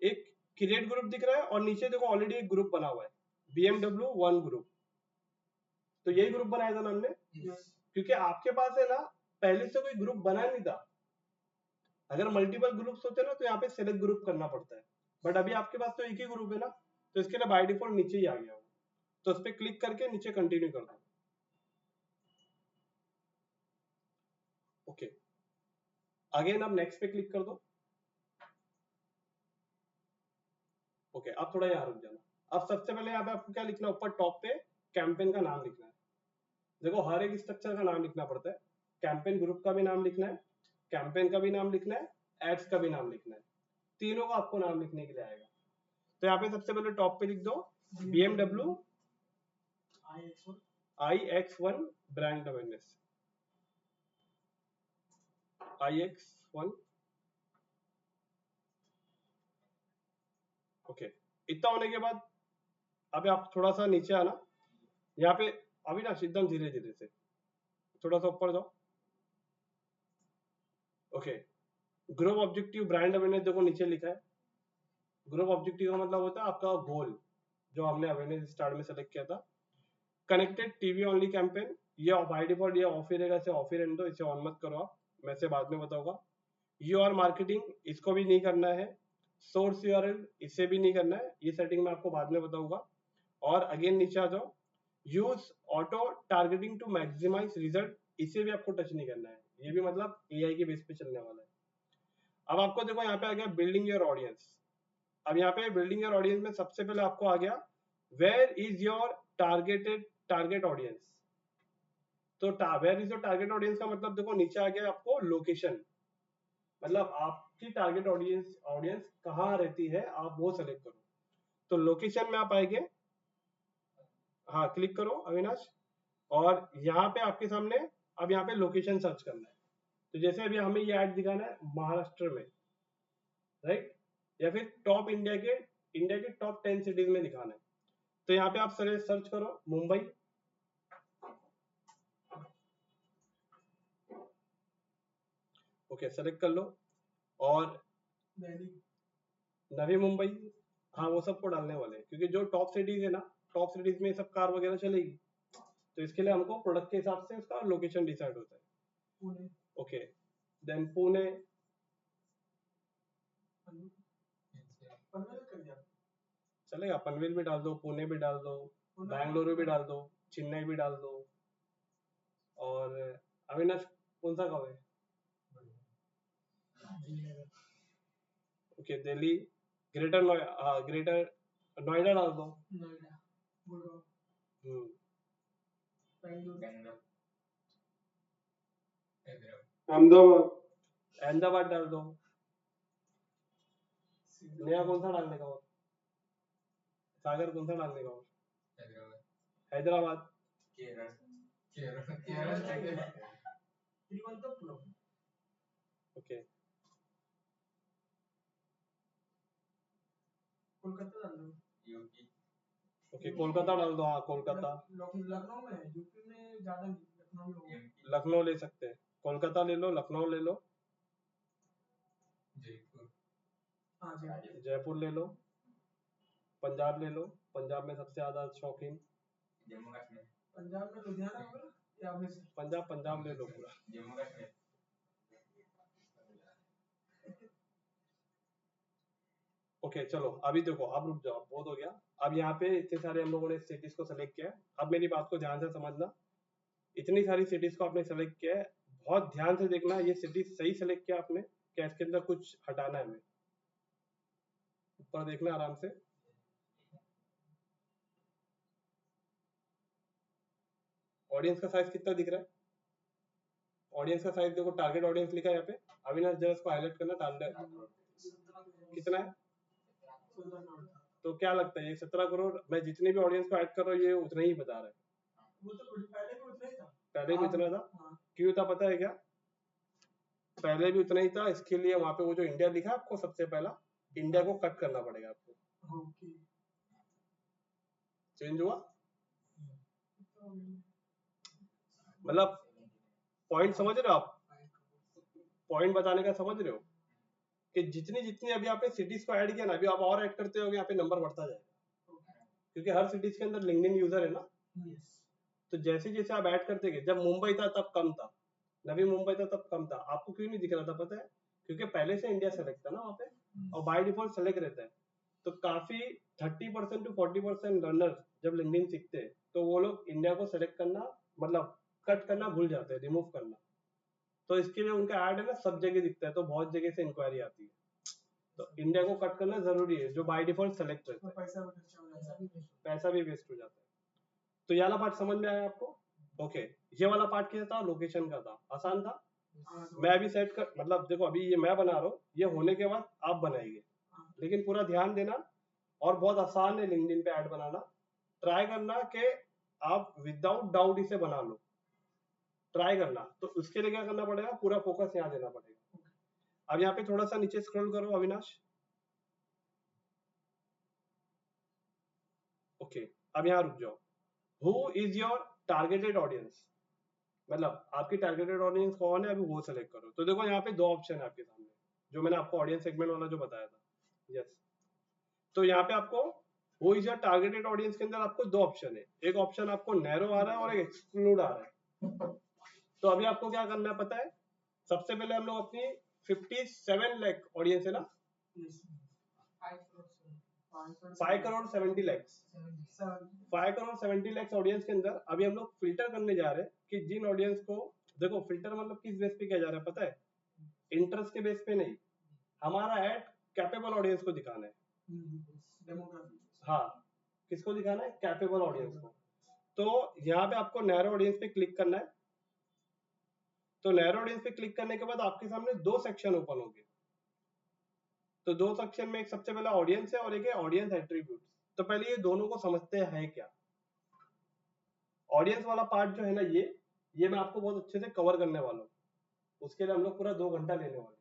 एक क्रिएट ग्रुप दिख रहा है, और नीचे देखो ऑलरेडी एक ग्रुप बना हुआ है, BMW 1 ग्रुप। तो यही ग्रुप बनाया था ना हमने, Yes. क्योंकि आपके पास है ना पहले से कोई ग्रुप बना नहीं था। अगर मल्टीपल ग्रुप्स होते ना तो यहाँ पे सेलेक्ट ग्रुप करना पड़ता है, बट अभी आपके पास तो एक ही ग्रुप है ना, तो इसके लिए बाय डिफॉल्ट नीचे ही आ गया हो। तो उस पर क्लिक करके नीचे कंटिन्यू कर दो। ओके, अगेन अब नेक्स्ट पे क्लिक कर दो। ओके, अब थोड़ा यहाँ रुक जाना। अब सबसे पहले यहाँ पे आपको क्या लिखना है, ऊपर टॉप पे कैंपेन का नाम लिखना है। देखो हर एक स्ट्रक्चर का नाम लिखना पड़ता है, कैंपेन ग्रुप का भी नाम लिखना है, कैंपेन का भी नाम लिखना है, एड्स का भी नाम लिखना है, तीनों का आपको नाम लिखने के लिए आएगा। तो यहाँ पे सबसे पहले टॉप पे लिख दो BMW iX1 brand awareness, iX1। Okay, इतना होने के बाद अब आप थोड़ा सा नीचे आना, यहाँ पे अभी ना एकदम धीरे धीरे से थोड़ा सा ऊपर जाओ। Okay, group objective brand awareness देखो नीचे लिखा है। ग्रुप ऑब्जेक्टिव का मतलब होता है आपका गोल, जो हमने अवेयरनेस स्टार्ट में सेलेक्ट किया था। कनेक्टेड टीवी ओनली कैंपेन, ये बाय डिफॉल्ट ये ऑफ ही रहेगा, इसे ऑफ ही रहने दो, इसे ऑन मत करो आप, मैं से बाद में बताऊंगा। यूआर मार्केटिंग, इसको भी नहीं करना है। सोर्स यूआरएल, इसे भी नहीं करना है, ये सेटिंग मैं आपको बाद में बताऊंगा। और अगेन नीचे आ जाओ, use auto targeting to maximise result, इसे भी आपको टच नहीं करना है, ये भी मतलब एआई के बेस पे चलने वाला है। अब आपको देखो यहाँ पे आ गया बिल्डिंग योर ऑडियंस। अब यहाँ पे बिल्डिंग योर ऑडियंस में सबसे पहले आपको आ गया where is your target audience. तो where is your target audience का मतलब देखो नीचे आ गया आपको लोकेशन, मतलब आपकी टारगेट ऑडियंस कहाँ रहती है, आप वो सेलेक्ट करो। तो लोकेशन में आप आएंगे, हाँ क्लिक करो अविनाश, और यहाँ पे आपके सामने अब यहाँ पे लोकेशन सर्च करना है। तो जैसे अभी हमें ये ऐड दिखाना है महाराष्ट्र में, राइट, या फिर टॉप इंडिया के टॉप 10 सिटीज में दिखाना है। तो यहाँ पे आप सर्च करो मुंबई, ओके सेलेक्ट कर लो, और दिल्ली. नवी मुंबई, हाँ वो सबको डालने वाले हैं, क्योंकि जो टॉप सिटीज है ना, टॉप सिटीज में सब कार वगैरह चलेगी, तो इसके लिए हमको प्रोडक्ट के हिसाब से उसका लोकेशन डिसाइड होता है। पुणे. ओके, देन पुणे, पनवेल कर दिया। चलेगा, पनवेल भी डाल दो, पुणे भी डाल दो, बेंगलुरु भी डाल दो, चेन्नई भी डाल दो। और अविनाश कौन सा गाँव है? ओके, दिल्ली, ग्रेटर नोएडा डाल दो। नोएडा, गुड़गांव, हम्म, बेंगलुरु, अहमदाबाद, अहमदाबाद डाल दो। नया कौन सा डालने का और? सागर कौन सा डालने का और? हैदराबाद, तिरुवनंतपुरम, ओके, कोलकाता डाल दो। ओके, कोलकाता डाल दो। हाँ, कोलकाता। लखनऊ में है, यूपी में ज्यादा नहीं, लखनऊ में होगा। लखनऊ ले सकते हैं, कोलकाता ले लो, लखनऊ ले लो, हाँ जयपुर, जयपुर ले लो, पंजाब ले लो, पंजाब में सबसे ज्यादा शौकीन। पंजाब में लुधियाना होगा या अमृतसर? पंजाब ले लो पूरा। ओके, चलो अभी देखो, अब रुक जाओ, बहुत हो गया। अब यहाँ पे इतने सारे हम लोगों ने सिटीज को सेलेक्ट किया है। अब मेरी बात को ध्यान से समझना, इतनी सारी सिटीज को आपने सेलेक्ट किया है, बहुत ध्यान से देखना ये सिटीज सही सेलेक्ट किया आपने, क्या इसके अंदर कुछ हटाना है हमें। ऊपर देखना आराम से। ऑडियंस का साइज कितना दिख रहा है? ऑडियंस का साइज देखो, टारगेट ऑडियंस लिखा है यहाँ पे। अविनाश जरा इसको हाईलाइट करना, टारगेट कितना है? तो क्या लगता है ये 17 करोड़? मैं जितनी भी ऑडियंस को ऐड कर रहा हूँ ये उतना ही बता रहा है। वो तो पहले भी उतना ही था। पहले भी इतना था? हाँ। क्यों था पता है क्या? पहले भी उतना ही था, इसके लिए वहां पे वो जो इंडिया लिखा आपको सबसे पहला, इंडिया को कट करना पड़ेगा आपको। ओके, चेंज हुआ? मतलब पॉइंट समझ रहे हो आप? पॉइंट बताने का समझ रहे हो कि जितनी जितनी अभी आपने सिटीज को ऐड किया ना, अभी आप और ऐड करते हो, यहाँ पे नंबर बढ़ता जाएगा, क्योंकि हर सिटीज के अंदर लिंक्डइन यूजर है ना। तो जैसे जैसे आप ऐड करते गए, जब मुंबई था तब कम था, नवी मुंबई था तब कम था, आपको क्यों नहीं दिख रहा था पता है? क्योंकि पहले से इंडिया सेलेक्ट था ना वहाँ पे, और बाय डिफॉल्ट सेलेक्ट रहता है। तो काफी 30% to 40% रनर्स जब लिंक्डइन सीखते हैं तो वो लोग इंडिया को सेलेक्ट करना, मतलब कट करना भूल जाते हैं, रिमूव करना। तो इसके लिए उनका ऐड है ना सब जगह दिखता है, तो बहुत जगह से इंक्वायरी आती है। तो इंडिया को कट करना जरूरी है, जो बाय डिफॉल्ट सेलेक्ट रहता है, पैसा भी वेस्ट हो जाता है। तो ये वाला पार्ट समझ में आया आपको? ओके, ये वाला पार्ट क्या था? लोकेशन का था, आसान था। मैं अभी सेट कर, मतलब देखो अभी ये मैं बना रहा हूँ, ये होने के बाद आप बनाएंगे, लेकिन पूरा ध्यान देना। और बहुत आसान है लिंक्डइन पे ऐड बनाना, ट्राई करना कि आप विदाउट डाउट इसे बना लो, ट्राई करना। तो उसके लिए क्या करना पड़ेगा? पूरा फोकस यहाँ देना पड़ेगा। अब यहाँ पे थोड़ा सा नीचे स्क्रॉल करो अविनाश। ओके, अब यहाँ रुक जाओ। Who is your targeted audience, मतलब आपकी टारगेटेड ऑडियंस कौन है, अभी वो सेलेक्ट करो। तो देखो यहाँ पे दो ऑप्शन है आपके सामने, जो मैंने आपको ऑडियंस सेगमेंट वाला जो बताया था। यस, तो यहाँ पे आपको वो इज योर टारगेटेड ऑडियंस के अंदर आपको दो ऑप्शन है, एक ऑप्शन आपको नैरो आ रहा है और एक एक्सक्लूड आ रहा है। तो अभी आपको क्या करना है पता है? सबसे पहले हम लोग अपनी 57 लाख ऑडियंस है ना, 5 करोड़ 70 लाख, 5 करोड़ 70 लाख ऑडियंस के अंदर अभी हम लोग फिल्टर करने जा रहे हैं कि जिन ऑडियंस को, देखो फिल्टर मतलब किस बेस पे किया जा रहा है पता है? इंटरेस्ट के बेस पे नहीं, हमारा ऐड कैपेबल ऑडियंस को दिखाना है। हाँ, किसको दिखाना है? कैपेबल ऑडियंस को। तो यहाँ पे आपको नैरो ऑडियंस पे क्लिक करना है। तो नैरो ऑडियंस पे क्लिक करने के बाद आपके सामने दो सेक्शन ओपन होंगे। तो दो सेक्शन में एक सबसे पहला ऑडियंस है और एक है ऑडियंस एट्रीब्यूट्स। तो पहले ये दोनों को समझते हैं क्या। ऑडियंस वाला पार्ट जो है ना, ये मैं आपको बहुत अच्छे से कवर करने वाला हूँ, उसके लिए हम लोग पूरा 2 घंटा लेने वाले हैं।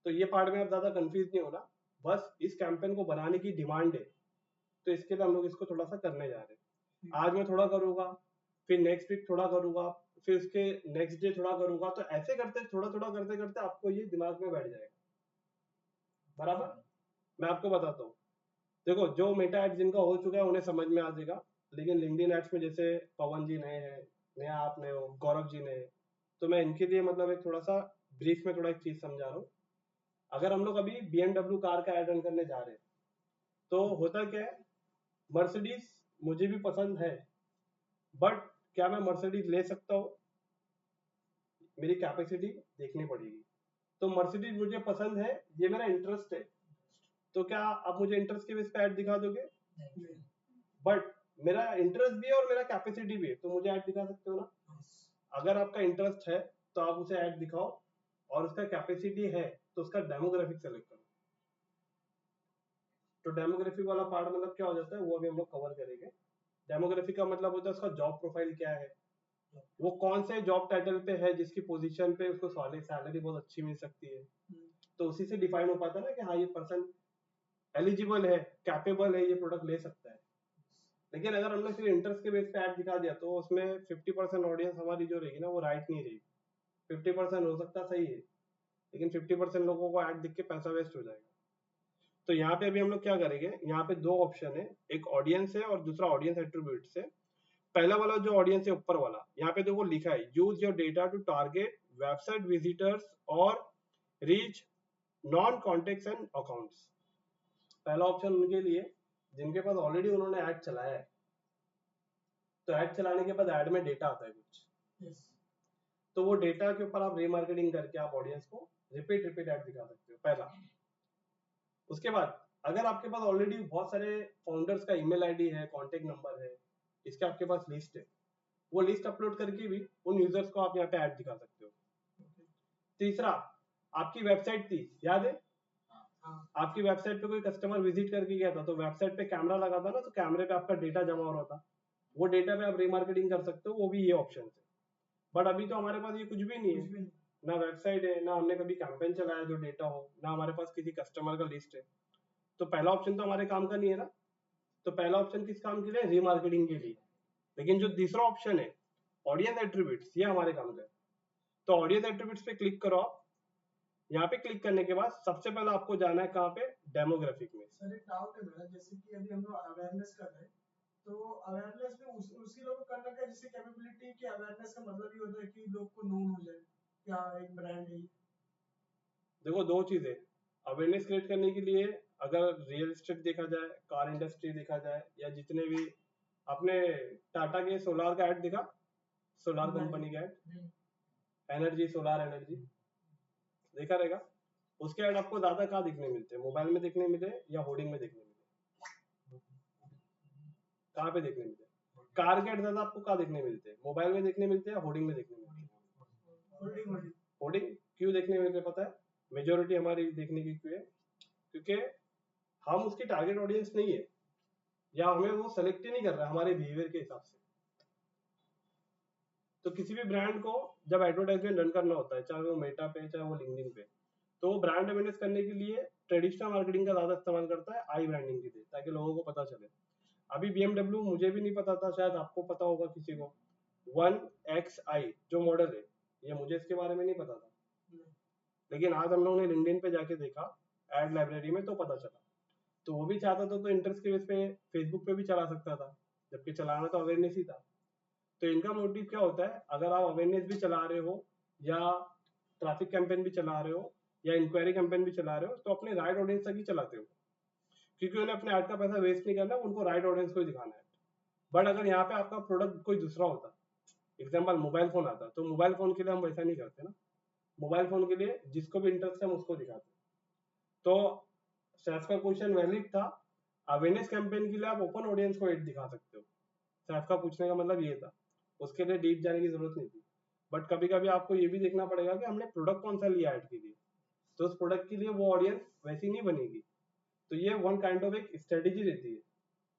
तो ये पार्ट में आप ज्यादा कंफ्यूज नहीं होना, बस इस कैंपेन को बनाने की डिमांड है, तो इसके लिए हम लोग इसको थोड़ा सा करने जा रहे हैं। आज मैं थोड़ा करूंगा, फिर नेक्स्ट वीक थोड़ा करूंगा, फिर उसके नेक्स्ट डे थोड़ा करूंगा। तो ऐसे करते थोड़ा थोड़ा करते करते आपको ये दिमाग में बैठ जाएगा, बराबर। मैं आपको बताता हूँ, देखो जो मेटा एड जिनका हो चुका है उन्हें समझ में आ जाएगा, लेकिन लिंक्डइन एड्स में जैसे पवन जी नए हैं, नया आप नए हो, गौरव जी नए, तो मैं इनके लिए मतलब एक थोड़ा सा ब्रीफ में थोड़ा एक चीज समझा रहा हूँ अगर हम लोग अभी BMW कार का ऐड रन करने जा रहे हैं तो होता क्या है, मर्सिडीज मुझे भी पसंद है, बट क्या मैं मर्सिडीज ले सकता हूँ? मेरी कैपेसिटी देखनी पड़ेगी। तो मर्सिडीज मुझे पसंद है, ये मेरा इंटरेस्ट है, तो क्या आप मुझे इंटरेस्ट के बेस पे ऐड दिखा दोगे? बट मेरा इंटरेस्ट भी है और मेरा कैपेसिटी भी है, तो मुझे ऐड दिखा सकते हो ना? अगर आपका इंटरेस्ट है तो आप उसे ऐड दिखाओ, और उसका कैपेसिटी है तो उसका डेमोग्राफिक सेलेक्ट करो। तो डेमोग्राफिक वाला पार्ट मतलब क्या हो जाता है, वो अभी हम लोग कवर करेंगे। डेमोग्राफिक का मतलब होता है उसका जॉब प्रोफाइल क्या है, वो कौन से जॉब टाइटल पे है, जिसकी पोजीशन पे उसको सैलरी बहुत अच्छी मिल सकती है, तो उसी से डिफाइन हो पाता है ना कि हाँ ये पर्सन एलिजिबल है, कैपेबल है, ये प्रोडक्ट ले सकता है। लेकिन अगर हमने सिर्फ इंटरेस्ट के बेस पे ऐड दिखा दिया तो उसमें 50% ऑडियंस हमारी जो रहेगी ना वो राइट नहीं रहेगी। 50% हो सकता सही है, लेकिन 50% लोगों को ऐड दिख के पैसा वेस्ट हो जाएगा। तो यहाँ पे अभी हम लोग क्या करेंगे, यहाँ पे दो ऑप्शन है, एक ऑडियंस है और दूसरा ऑडियंस एट्रीब्यूट्स है। पहला वाला जो ऑडियंस है ऊपर वाला, यहाँ पे देखो लिखा है use your data to target website visitors और reach non contacts and accounts. पहला ऑप्शन उनके लिए जिनके पास ऑलरेडी उन्होंने ऐड चलाया है। तो ऐड चलाने के बाद ऐड में डेटा आता है कुछ, तो वो डेटा के ऊपर आप रीमार्केटिंग करके आप ऑडियंस को रिपीट ऐड दिखा सकते हो, पहला। उसके बाद अगर आपके पास ऑलरेडी बहुत सारे फाउंडर्स का ईमेल आईडी है, कांटेक्ट नंबर है, इसके आपके पास लिस्ट है, वो लिस्ट अपलोड करके भी उन यूजर्स को आप यहाँ पे ऐड दिखा सकते हो। तीसरा, आपकी वेबसाइट थी, याद है? आपकी वेबसाइट पे कोई कस्टमर विजिट करके गया था, तो वेबसाइट पे कैमरा लगा था ना, तो कैमरे पे आपका डेटा जमा हो रहा था, वो डेटा पे आप रीमार्केटिंग कर सकते हो, वो भी ये ऑप्शन है। बट अभी तो हमारे पास ये कुछ भी नहीं है, ना वेबसाइट है, ना हमने कभी कैंपेन चलाया जो डेटा हो, ना हमारे पास किसी कस्टमर का लिस्ट है। तो पहला ऑप्शन तो हमारे काम का नहीं है ना। तो पहला ऑप्शन किस काम के लिए? रीमार्केटिंग के लिए। लेकिन जो दूसरा ऑप्शन है ऑडियंस एट्रीब्यूट्स, ये हमारे काम का है। तो ऑडियंस एट्रीब्यूट्स पे क्लिक करो आप। यहाँ पे क्लिक करने के बाद सबसे पहले आपको जाना है कहाँ पे? डेमोग्राफिक में। सर एक डाउट है मेरा, जैसे कि अभी हम लोग अवेयरनेस कर रहे हैं, तो अवेयरनेस में उसी लोगों को करना क्या जिससे कैपेबिलिटी की अवेयरनेस का मतलब ये होता है कि लोग को नोन हो जाए क्या एक ब्रांड है। देखो दो चीजें, अवेयरनेस क्रिएट करने के लिए अगर रियल एस्टेट देखा जाए, कार इंडस्ट्री देखा जाए, या जितने भी आपने टाटा के सोलार का ऐड देखा, सोलार कंपनी का ऐड, एनर्जी, सोलार एनर्जी देखा रहेगा। उसके ऐड आपको ज्यादा कहाँ दिखने मिलते हैं? मोबाइल में देखने मिले या होर्डिंग में देखने मिले? कहाँ पे देखने मिलते हैं? कार के ऐड ज्यादा आपको कहाँ देखने मिलते हैं? मोबाइल में देखने मिलते हैं या होर्डिंग में देखने मिलते हैं? होर्डिंग क्यों देखने मिलते हैं पता है? मेजोरिटी हमारी देखने की क्यों है? क्योंकि हम उसकी टारगेट ऑडियंस नहीं है, या हमें वो सेलेक्ट ही नहीं कर रहा है हमारे बिहेवियर के हिसाब से। तो किसी भी ब्रांड को जब एडवर्टाइजमेंट रन करना होता है, चाहे वो मेटा पे चाहे वो लिंक्डइन पे, तो वो ब्रांड अवेयरनेस करने के लिए ट्रेडिशनल मार्केटिंग का ज्यादा इस्तेमाल करता है, आई ब्रांडिंग के लिए, ताकि लोगों को पता चले। अभी BMW मुझे भी नहीं पता था, शायद आपको पता होगा किसी को, 1XI जो मॉडल है, ये मुझे इसके बारे में नहीं पता था, लेकिन आज हम लोगों ने लिंक्डइन पे जाके देखा एड लाइब्रेरी में, तो पता चला। तो वो भी चाहता था तो इंटरेस्ट के बेस पे फेसबुक पे भी चला सकता था, जबकि चलाना तो अवेयरनेस ही था। तो इनका मोटिव क्या होता है, अगर आप अवेयरनेस भी चला रहे हो, या ट्रैफिक कैंपेन भी चला रहे हो, या इंक्वायरी कैंपेन भी चला रहे हो, तो अपने राइट ऑडियंस तक ही चलाते हो, क्योंकि उन्हें अपने ऐड का पैसा वेस्ट नहीं करना, उनको राइट ऑडियंस को ही दिखाना है। बट अगर यहाँ पे आपका प्रोडक्ट कोई दूसरा होता, एग्जाम्पल मोबाइल फोन आता, तो मोबाइल फोन के लिए हम वैसा नहीं करते ना। मोबाइल फोन के लिए जिसको भी इंटरेस्ट है हम उसको दिखाते। तो सैफ का क्वेश्चन वैलिड था, अवेयरनेस कैंपेन के लिए आप ओपन ऑडियंस को एड दिखा सकते हो। सैफ का पूछने का मतलब ये था, उसके लिए डीप जाने की जरूरत नहीं थी। बट कभी कभी आपको ये भी देखना पड़ेगा कि हमने प्रोडक्ट कौन सा लिया ऐड के लिए, तो उस प्रोडक्ट के लिए वो ऑडियंस वैसी नहीं बनेगी। तो ये वन काइंड ऑफ एक स्ट्रेटेजी रहती है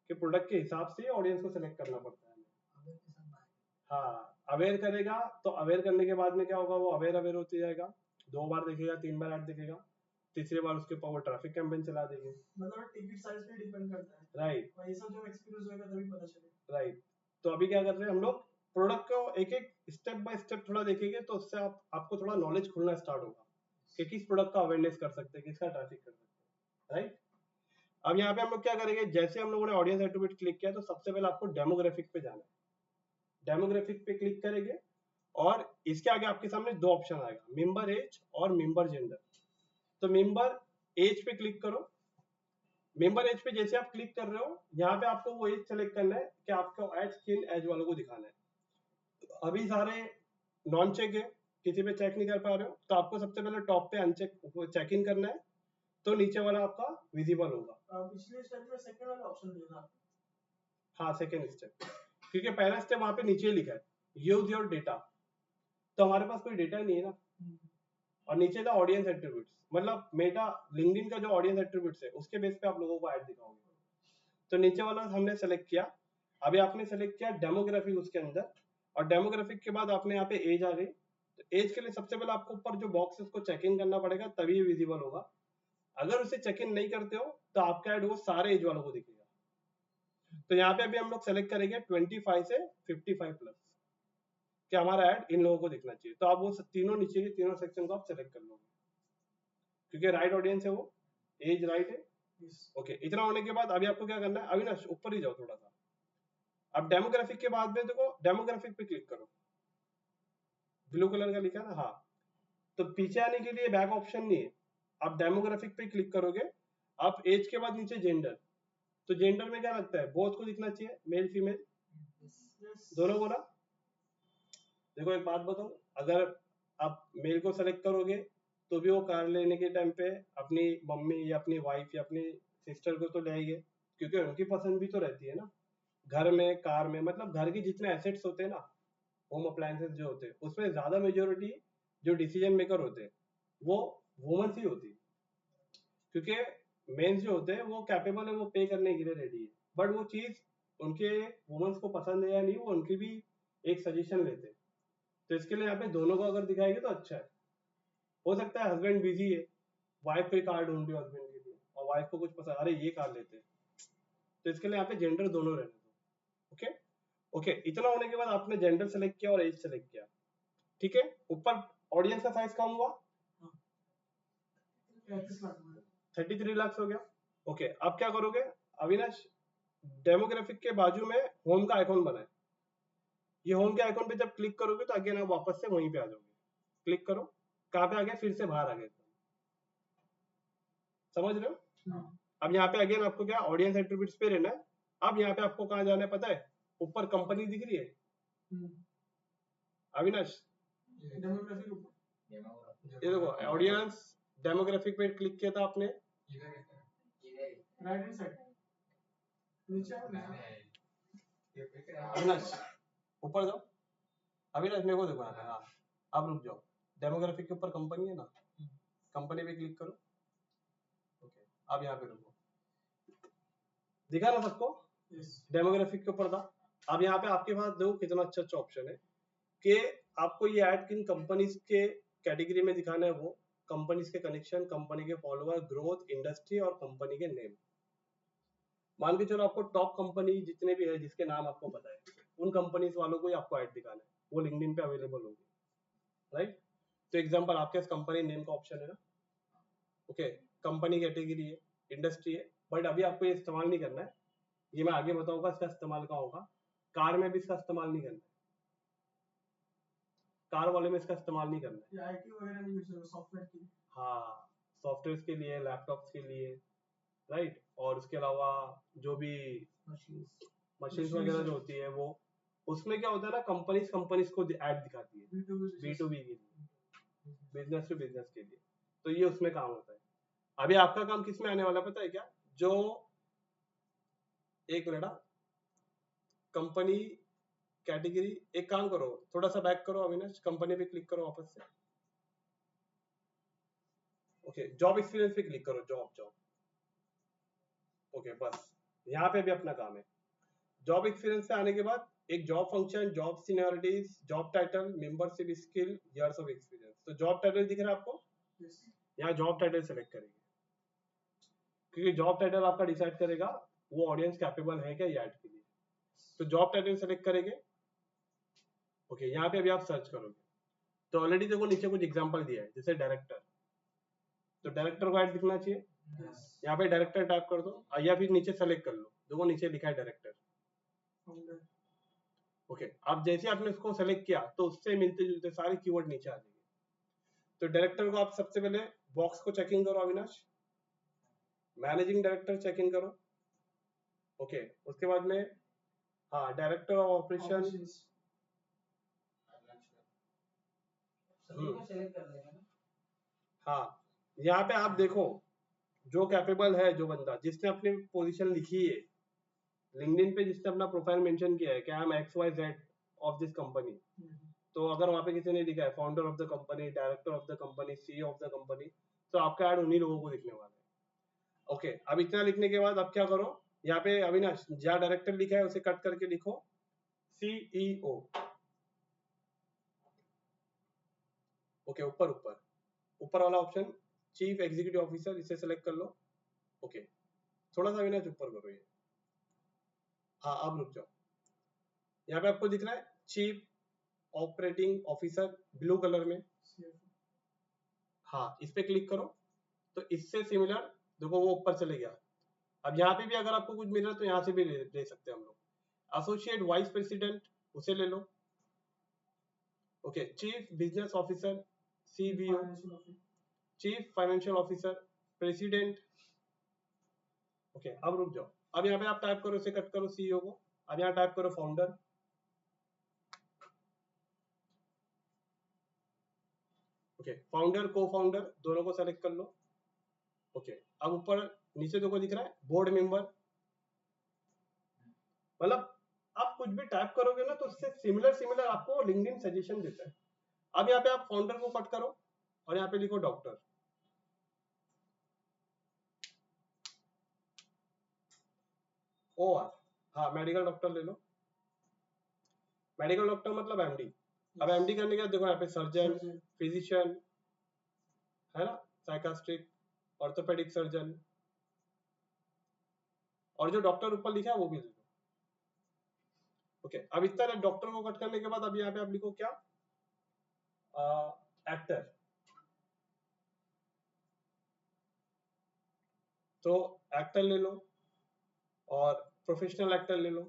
कि प्रोडक्ट के हिसाब से ऑडियंस को सिलेक्ट करना पड़ता है। हाँ, अवेयर करेगा, तो अवेयर करने के बाद में क्या होगा, वो अवेयर होते जाएगा, 2 बार देखेगा, 3 बार ऐड देखेगा, तीसरी बार उसके ऊपर वो ट्रैफिक कैंपेन चला देंगे। मतलब टिकट साइज पे डिपेंड करता है। राइट, और ये सब जब एक्सपीरियंस होगा तभी पता चलेगा। राइट। तो अभी क्या कर रहे हैं हम लोग, प्रोडक्ट को एक एक स्टेप बाय स्टेप थोड़ा देखेंगे, तो उससे आपको थोड़ा नॉलेज खुलना स्टार्ट होगा कि किस प्रोडक्ट का अवेयरनेस कर सकते हैं, किसका ट्रैफिक कर सकते हैं। राइट, अब यहाँ पे हम लोग क्या करेंगे, जैसे हम लोगों ने ऑडियंस एट्रीब्यूट क्लिक किया, तो सबसे पहले आपको डेमोग्राफिक पे जाना है। डेमोग्राफिक पे क्लिक करेंगे और इसके आगे आपके सामने 2 ऑप्शन आएगा, मेंबर एज और मेंबर जेंडर। तो मेंबर एज पे क्लिक करो। मेंबर एज पे जैसे आप क्लिक कर रहे हो, यहाँ पे आपको वो एज सेलेक्ट करना है कि आपको एज किन एज वालों को दिखाना है। अभी सारे नॉन चेक है, किसी पे चेक नहीं कर पा रहे हो, तो आपको सबसे पहले टॉप पे अनचेक चेक इन करना है, तो नीचे वाला आपका विजिबल होगा। पिछले स्टेप में सेकंड वाला ऑप्शन दिया था। हाँ, सेकेंड स्टेप, क्योंकि पहला स्टेप वहां पे नीचे लिखा है यूज योर डेटा, तो हमारे पास कोई डेटा नहीं है ना। और नीचे था ऑडियंस एट्रीब्यूट्स, मतलब मेटा लिंक्डइन का जो ऑडियंस एट्रीब्यूट्स है उसके बेस पे आप लोगों को ऐड दिखाओगे। तो नीचे वाला हमने सेलेक्ट किया। अभी आपने सेलेक्ट किया डेमोग्राफिक उसके अंदर, और डेमोग्राफिक के बाद आपने यहाँ पे एज आ गई। तो एज के लिए सबसे पहले आपको ऊपर जो बॉक्स है उसको चेक इन करना पड़ेगा, तभी ये विजिबल होगा। अगर उसे चेक इन नहीं करते हो तो आपका ऐड वो सारे एज वालों को दिखेगा। तो यहाँ पे अभी हम लोग सेलेक्ट करेंगे 25 से 55 प्लस, कि हमारा ऐड इन लोगों को दिखना चाहिए। तो आप वो तीनों नीचे के तीनों सेक्शन को आप सेलेक्ट कर लोगे, क्योंकि राइट ऑडियंस है वो, एज राइट है। ओके, इतना होने के बाद अभी आपको क्या करना है, अभी ना ऊपर ही जाओ थोड़ा सा। अब डेमोग्राफिक के बाद में देखो, डेमोग्राफिक पे क्लिक करो, ब्लू कलर का लिखा है ना, हाँ। तो पीछे आने के लिए बैक ऑप्शन नहीं है, आप डेमोग्राफिक पे क्लिक करोगे। आप एज के बाद नीचे जेंडर, तो जेंडर में क्या लगता है, बोथ को दिखना चाहिए, मेल फीमेल दोनों को ना। देखो एक बात बताऊं, अगर आप मेल को सेलेक्ट करोगे तो भी वो कार लेने के टाइम पे अपनी मम्मी या अपनी वाइफ या अपनी सिस्टर को तो ले आएंगे, क्योंकि उनकी पसंद भी तो रहती है ना। घर में, कार में, मतलब घर के जितने एसेट्स होते हैं ना, होम अप्लायंसेस जो होते हैं, उसमें ज्यादा मेजोरिटी जो डिसीजन मेकर होते हैं वो वुमेन्स ही होती है, क्योंकि मेंस जो होते हैं वो कैपेबल है, वो पे करने के लिए रेडी है, बट वो चीज उनके वुमेन्स को पसंद है या नहीं, वो उनकी भी एक सजेशन लेते हैं। तो इसके लिए यहाँ पे दोनों को अगर दिखाएंगे तो अच्छा है। हो सकता है हस्बैंड बिजी है, वाइफ कोई कार ढूंढ रही है हस्बैंड के लिए, और वाइफ को कुछ पसंद, अरे ये कार लेते हैं, तो इसके लिए यहाँ पे जेंडर दोनों रहने दो। ओके ओके, इतना होने के बाद आपने जेंडर सेलेक्ट किया और एज सेलेक्ट किया, ठीक है। ऊपर ऑडियंस का साइज कम हुआ, 33 लाख हो गया। ओके, अब क्या करोगे अविनाश, डेमोग्राफिक के बाजू में होम का आइकॉन बना है, ये होम के आइकॉन पे जब क्लिक करोगे तो अगेन आप वापस से वहीं पे आ जाओगे। क्लिक करो, कहाँ पे आ गया, फिर से बाहर आ गए, समझ रहे हो। अब यहाँ पे अगेन आपको क्या ऑडियंस एट्रीब्यूट्स पे रहना है। अब यहाँ पे आपको कहाँ जाना है पता है, ऊपर कंपनी दिख रही है अविनाश, ये देखो ऑडियंस डेमोग्राफिक पे क्लिक किया था आपने, राइट हैंड साइड नीचे अविनाश ऊपर जाओ, अविनाश मेरे को देखो यहाँ पे, हाँ अब रुक जाओ, डेमोग्राफिक के ऊपर कंपनी है ना, कंपनी पे क्लिक करो। ओके, अब यहाँ पे रुको, दिखा ना सबको, डेमोग्राफिक के ऊपर था। अब यहाँ पे आपके पास देखो कितना अच्छा अच्छा ऑप्शन है कि आपको ये ऐड किन कंपनीज के कैटेगरी में दिखाना है, वो कंपनीज के कनेक्शन, कंपनी के फॉलोअर, ग्रोथ, इंडस्ट्री और कंपनी के नेम। मान के चलो आपको टॉप कंपनी जितने भी है जिसके नाम आपको पता है, उन कंपनीज वालों को ही आपको ऐड दिखाना है, वो लिंक्डइन पे अवेलेबल होगी, राइट। तो एग्जांपल आपके पास कंपनी नेम का ऑप्शन है ना, ओके, कंपनी कैटेगरी है, इंडस्ट्री है, बट अभी आपको ये इस्तेमाल नहीं करना है, ये मैं आगे बताऊंगा इसका इस्तेमाल कहाँ होगा। कार में भी इसका इस्तेमाल नहीं करना है, कार वाले में इसका इस्तेमाल नहीं करना है, ये आईटी वगैरह में यूज होगा सॉफ्टवेयर के लिए। हाँ, सॉफ्टवेयर के लिए, लैपटॉप्स के लिए, राइट। और उसके अलावा जो भी मशीन्स वगैरह जो होती है वो, उसमें क्या होता है ना, कंपनीज को ऐड दिखाती है B2B के लिए, बिजनेस टू बिजनेस के लिए, तो ये उसमें काम होता है। अभी आपका काम किस में आने वाला पता है क्या, जो एक मिनट, कंपनी कैटेगरी, एक काम करो थोड़ा सा बैक करो अविनाश, कंपनी पे क्लिक करो वापस से, ओके, जॉब एक्सपीरियंस पे क्लिक करो, जॉब, ओके, बस यहाँ पे भी अपना काम है। जॉब एक्सपीरियंस पे आने के बाद एक job function, job seniorities, job title, membership skill, years of experience. तो जॉब टाइटल दिख रहा है आपको, यहाँ जॉब टाइटल सेलेक्ट करेंगे, क्योंकि जॉब टाइटल आपका डिसाइड करेगा वो ऑडियंस कैपेबल है क्या ऐड के लिए। तो जॉब टाइटल सेलेक्ट करेंगे, ओके, यहाँ पे अभी आप सर्च करोगे तो ऑलरेडी देखो नीचे कुछ एग्जांपल दिया है, जैसे डायरेक्टर, तो डायरेक्टर को ऐड दिखना चाहिए, यहाँ पे डायरेक्टर टाइप कर दो, या फिर नीचे सेलेक्ट कर लो, देखो नीचे लिखा है डायरेक्टर, ओके। अब जैसे आपने उसको सेलेक्ट किया तो उससे मिलते जुलते सारे कीवर्ड नीचे आ जाएंगे। तो डायरेक्टर को आप सबसे पहले बॉक्स को चेकिंग करो अविनाश, मैनेजिंग डायरेक्टर चेकिंग करो। ओके उसके बाद में हाँ डायरेक्टर ऑफ ऑपरेशन, Operations. सभी को सेलेक्ट कर देगा ना। हाँ यहाँ पे आप देखो जो कैपेबल है, जो बंदा जिसने अपनी पोजीशन लिखी है लिंक्डइन पे, जिसने अपना प्रोफाइल मेंशन किया है कि I am XYZ of this company, तो अगर वहाँ पे किसी ने लिखा है founder of the company, director of the company, CEO of the company, तो आपका ऐड उन्हीं लोगों को दिखने वाला है। ओके अब इतना लिखने के बाद अब क्या करो, यहाँ पे अविनाश जहाँ डायरेक्टर लिखा है उसे कट करके लिखो CEO। ओके ऊपर ऊपर ऊपर वाला ऑप्शन चीफ एग्जीक्यूटिव ऑफिसर, इसे सेलेक्ट कर लो। ओके थोड़ा सा अविनाश ऊपर करो ये, हाँ अब रुक जाओ, यहाँ पे आपको दिख रहा है chief operating officer blue colour में, हाँ इस पे क्लिक करो तो इससे सिमिलर देखो वो ऊपर चले गया। अब यहाँ पे भी अगर आपको कुछ मिल रहा है तो यहाँ से भी ले सकते हैं हम लोग। एसोसिएट वाइस प्रेसिडेंट उसे ले लो। Okay chief business officer CBO, chief financial officer president. Okay अब रुक जाओ, अब यहाँ पे आप टाइप करो, इसे कट करो CEO को, अब यहाँ टाइप करो फाउंडर। ओके फाउंडर को फाउंडर दोनों को सेलेक्ट कर लो। ओके अब ऊपर नीचे देखो दिख रहा है बोर्ड मेंबर, मतलब आप कुछ भी टाइप करोगे ना तो उससे सिमिलर सिमिलर आपको लिंक्डइन सजेशन देता है। अब यहाँ पे आप फाउंडर को कट करो और यहाँ पे लिखो डॉक्टर। OR हाँ मेडिकल डॉक्टर ले लो, मेडिकल डॉक्टर मतलब MD। अब MD करने के बाद देखो यहाँ पे सर्जन, फिजिशियन है ना, साइकास्ट्रिक, ऑर्थोपेडिक सर्जन, और जो डॉक्टर ऊपर लिखा है वो भी ले लो। ओके अब इतना डॉक्टर को कट करने के बाद अब यहाँ पे आप लिखो क्या, एक्टर। तो एक्टर ले लो और प्रोफेशनल एक्टर ले लो,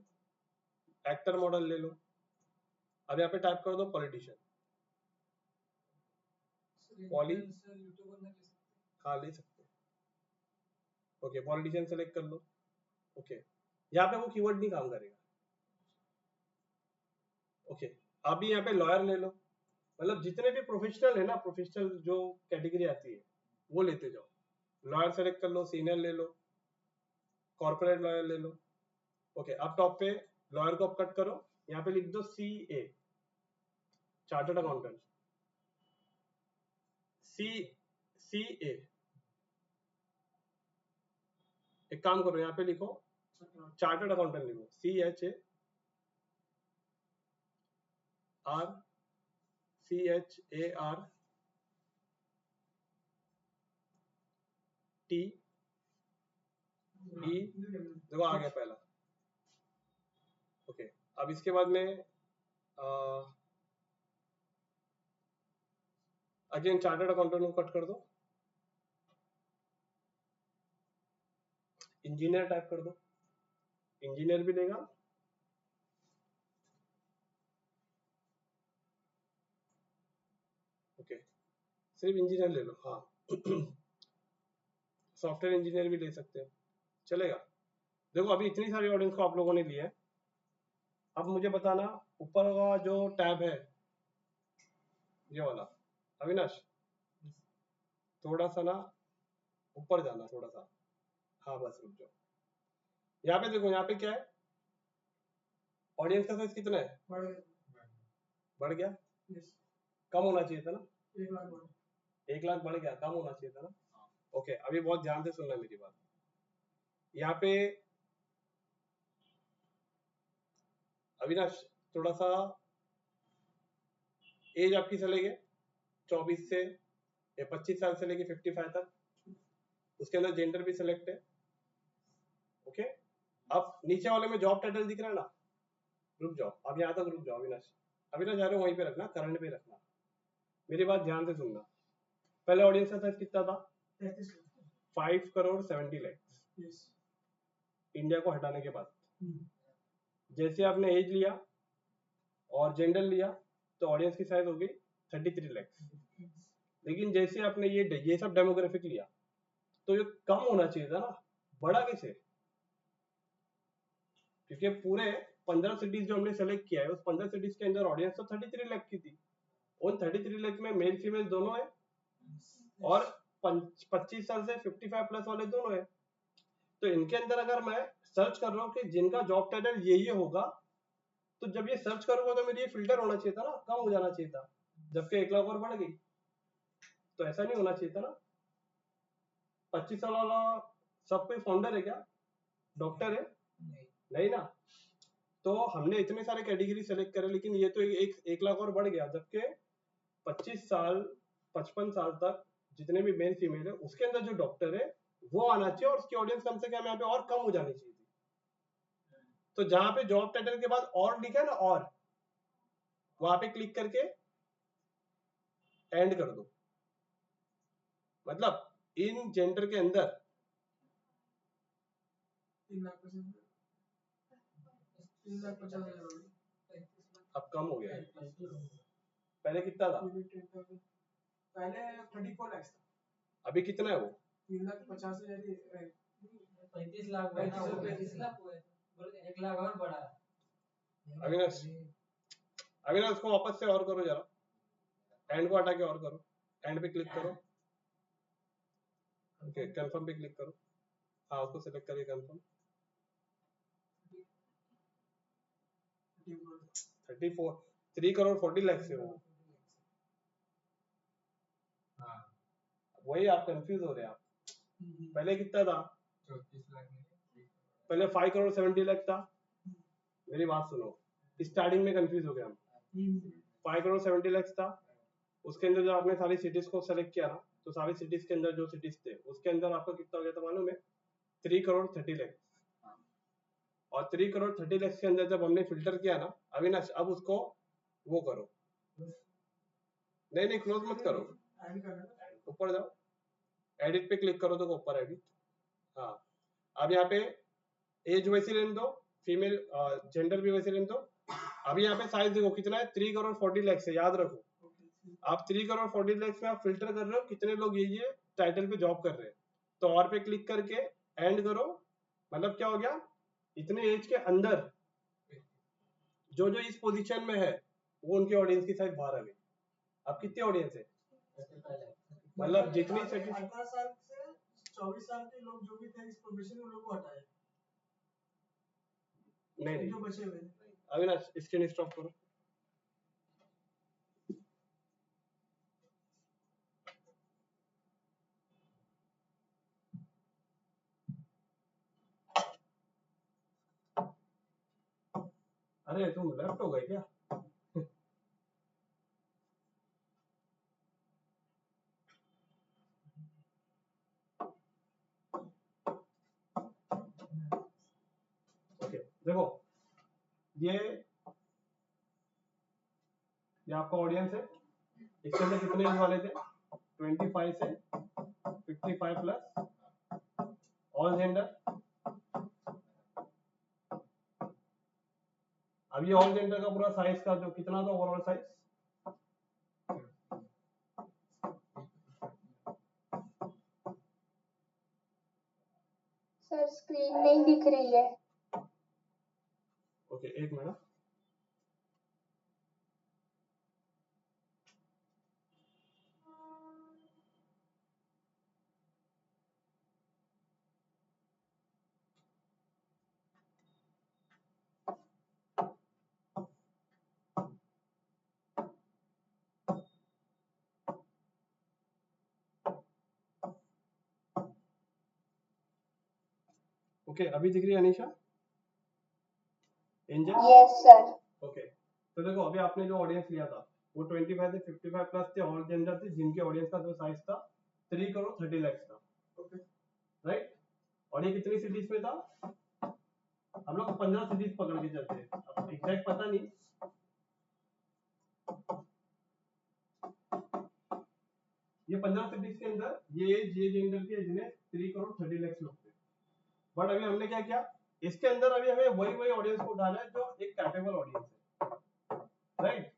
एक्टर मॉडल ले लो। अब यहाँ पे टाइप कर दो पॉलिटिशियन। पॉली हाँ ले सकते हैं। ओके पॉलिटिशियन सेलेक्ट कर लो। ओके यहाँ पे वो कीवर्ड नहीं काम करेगा। ओके अभी यहाँ पे लॉयर ले लो, मतलब जितने भी प्रोफेशनल है ना, प्रोफेशनल जो कैटेगरी आती है वो लेते जाओ। लॉयर सेलेक्ट कर लो, सीनियर ले लो, कॉर्पोरेट लॉयर ले लो। ओके अब टॉप पे लॉयर को अब कट करो, यहाँ पे लिख दो CA चार्टर्ड अकाउंटेंट, CA। एक काम करो यहाँ पे लिखो चार्टर्ड अकाउंटेंट लिखो CHARTE देखो आ गया पहला। ओके अब इसके बाद में अगेन चार्टर्ड अकाउंटेंट को कट कर दो, इंजीनियर टाइप कर दो, इंजीनियर भी लेगा। ओके सिर्फ इंजीनियर ले लो, हाँ सॉफ्टवेयर इंजीनियर भी ले सकते हो, चलेगा। देखो अभी इतनी सारी ऑडियंस को आप लोगों ने लिया है। अब मुझे बताना ऊपर का जो टैब है ये वाला, अविनाश थोड़ा सा ना ऊपर जाना थोड़ा सा, हाँ बस रुक जाओ। यहाँ पे देखो, यहाँ पे क्या है, ऑडियंस का साइज कितना है, बढ़ गया, कम होना चाहिए था ना, 1 लाख बढ़ गया, कम होना चाहिए था ना। ओके अभी बहुत ध्यान से सुनना मेरी बात। यहाँ पे अविनाश थोड़ा सा एज आपकी चलेगी 24 से या 25 साल से लेके 55 तक, उसके अंदर जेंडर भी सिलेक्ट है। ओके अब नीचे वाले में जॉब टाइटल दिख रहा है ना, रुक जाओ, अब यहाँ तक रुक जाओ अविनाश, अविनाश जा रहे हो वहीं पे रखना, करंट पे रखना, मेरी बात ध्यान से सुनना। पहले ऑडियंस का साइज कितना था, 5,70,00,000 इंडिया को हटाने के बाद। जैसे आपने एज लिया और जेंडर लिया तो ऑडियंस की साइज हो गई 33 लाख। लेकिन जैसे आपने ये सब डेमोग्राफिक लिया तो ये कम होना चाहिए था ना, बड़ा कैसे? क्योंकि पूरे 15 सिटीज जो हमने सेलेक्ट किया है उस 15 सिटीज के अंदर ऑडियंस तो 33 लाख की थी। उन 33 लाख में मेल फीमेल दोनों है और 25 साल से 55 प्लस वाले दोनों है। तो इनके अंदर अगर मैं सर्च कर रहा हूँ कि जिनका जॉब टाइटल ये होगा, तो जब ये सर्च करूंगा तो मेरी ये फिल्टर होना चाहिए था ना, कम हो जाना चाहिए था, जबकि 1 लाख और बढ़ गई। तो ऐसा नहीं होना चाहिए था ना। 25 साल वाला सब कोई फाउंडर है क्या, डॉक्टर है? नहीं ना। तो हमने इतने सारे कैटेगरी सेलेक्ट करे, लेकिन ये तो एक लाख और बढ़ गया, जबकि 25 साल 55 साल तक जितने भी मेल फीमेल है उसके अंदर जो डॉक्टर है वो आना चाहिए, और उसकी ऑडियंस कम से कम यहाँ पे और कम हो जानी चाहिए थी। तो जहां पे जॉब टाइटल के बाद और लिखा है ना, और वहां पे क्लिक करके एंड कर दो। मतलब इन जेंडर के अंदर 3,50,000 अब कम हो गया है। पहले कितना था? पहले 34 लाख था, अभी कितना है वो? 3,50,000 35 लाख हुआ ना, 35 लाख हुआ है, बोल 1 लाख और बढ़ा। अविनाश उसको वापस से और करो जरा, एंड को हटा के और करो, एंड पे क्लिक करो, ओके कंफर्म पे क्लिक करो, हाँ उसको सिलेक्ट करिए कंफर्म। 3 करोड़ 40 लाख से वो, हाँ वही आप कंफ्यूज हो रहे हैं आप। पहले कितना था? 34 लाख में पहले 5 करोड़ 70 लाख था। मेरी बात सुनो, स्टार्टिंग में कंफ्यूज हो गया हम। 5 करोड़ 70 लाख था, उसके अंदर जब आपने सारी सिटीज को सेलेक्ट किया ना, तो सारी सिटीज के अंदर जो सिटीज थे उसके अंदर आपका कितना हो गया था मालूम है? 3 करोड़ 30 लाख। और 3 करोड़ 30 लाख के अंदर जब हमने फिल्टर किया ना अविनाश, अब उसको वो करो, नहीं क्लोज मत करो, ऊपर जाओ, एडिट पे क्लिक करो तो ऊपर एडिट, हाँ अब यहाँ पे एज वैसी रहने दो, फीमेल जेंडर भी वैसे रहने दो। अभी यहाँ पे साइज देखो कितना है, 3 करोड़ 40 लाख से, याद रखो आप 3 करोड़ 40 लाख में आप फिल्टर कर रहे हो कितने लोग ये टाइटल पे जॉब कर रहे हैं। तो और पे क्लिक करके एंड करो, मतलब क्या हो गया, इतने एज के अंदर जो इस पोजीशन में है वो उनकी ऑडियंस की साइज बाहर आ गई। अब कितनी ऑडियंस है, मतलब जितनी 18 साल से 24 साल के लोग जो भी थे इस प्रोफेशन में, उन लोगों को हटाया। नहीं जो बचे हुए अविनाश स्क्रीन स्टॉप करो। अरे तुम लेफ्ट हो गए क्या? ओके देखो ये आपका ऑडियंस है, इसके अंदर कितने एज वाले थे, 25 से 55 प्लस, ऑल जेंडर। अब ये ऑल जेंडर का पूरा साइज का जो कितना था ओवरऑल साइज, सर स्क्रीन नहीं दिख रही है। ओके एक मिनट, ओके अभी दिख रही है Anisha, angel? Yes sir. Okay तो देखो अभी आपने जो ऑडियंस लिया था वो 25 से 55 प्लस थे, ऑल जेंडर थे, जिनके ऑडियंस का जो साइज था 3 करोड़ 30 लाख था, राइट। और ये कितनी सिटीज में था, हम लोग 15 सिटीज पकड़ के चलते हैं, अब एग्जैक्ट पता नहीं। ये 15 सिटीज के अंदर ये जेंडर के जिन्हें 3 करोड़ 30 लाख लोग थे। बट अभी हमने क्या किया, इसके अंदर अभी हमें वही ऑडियंस को उठाना है जो एक कैपेबल ऑडियंस है, राइट।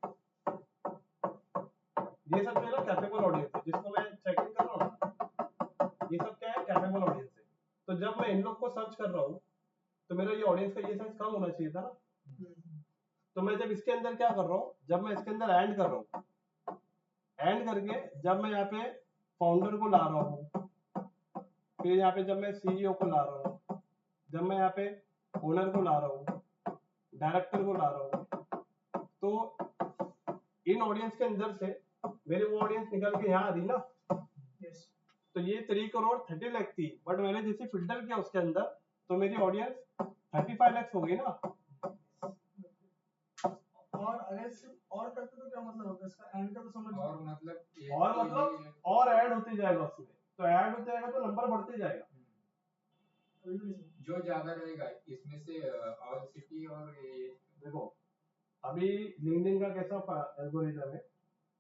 ये सब जो है ना कैपेबल ऑडियंस है, जिसको मैं चेक इन कर रहा हूँ ना, ये सब क्या है, कैपेबल ऑडियंस है। तो जब मैं इन लोग को सर्च कर रहा हूँ तो मेरा ये ऑडियंस का ये साइज कम होना चाहिए था ना। तो मैं जब इसके अंदर क्या कर रहा हूँ, जब मैं इसके अंदर एंड कर रहा हूँ, एंड करके जब मैं यहाँ पे फाउंडर को ला रहा हूँ, फिर यहाँ पे जब मैं सीईओ को ला रहा हूँ, जब मैं यहाँ पे ओनर को ला रहा हूँ, डायरेक्टर को ला रहा हूँ, तो इन ऑडियंस के अंदर से मेरी वो ऑडियंस निकल के यहाँ आ रही ना। तो ये 3 करोड़ 30 लाख थी, बट मैंने जैसे फिल्टर किया उसके अंदर तो मेरी ऑडियंस 35 लाख हो गई ना। और अगर सिर्फ और करते तो क्या मतलब होता है इसका, एंड का तो समझ और मतलब और ऐड होते जाएगा उसमें, तो ऐड होते जाएगा तो नंबर बढ़ते जाएगा। जो ज्यादा रहेगा इसमें से ऑल सिटी और ये देखो अभी लिंक्डइन का कैसा एल्गोरिथम है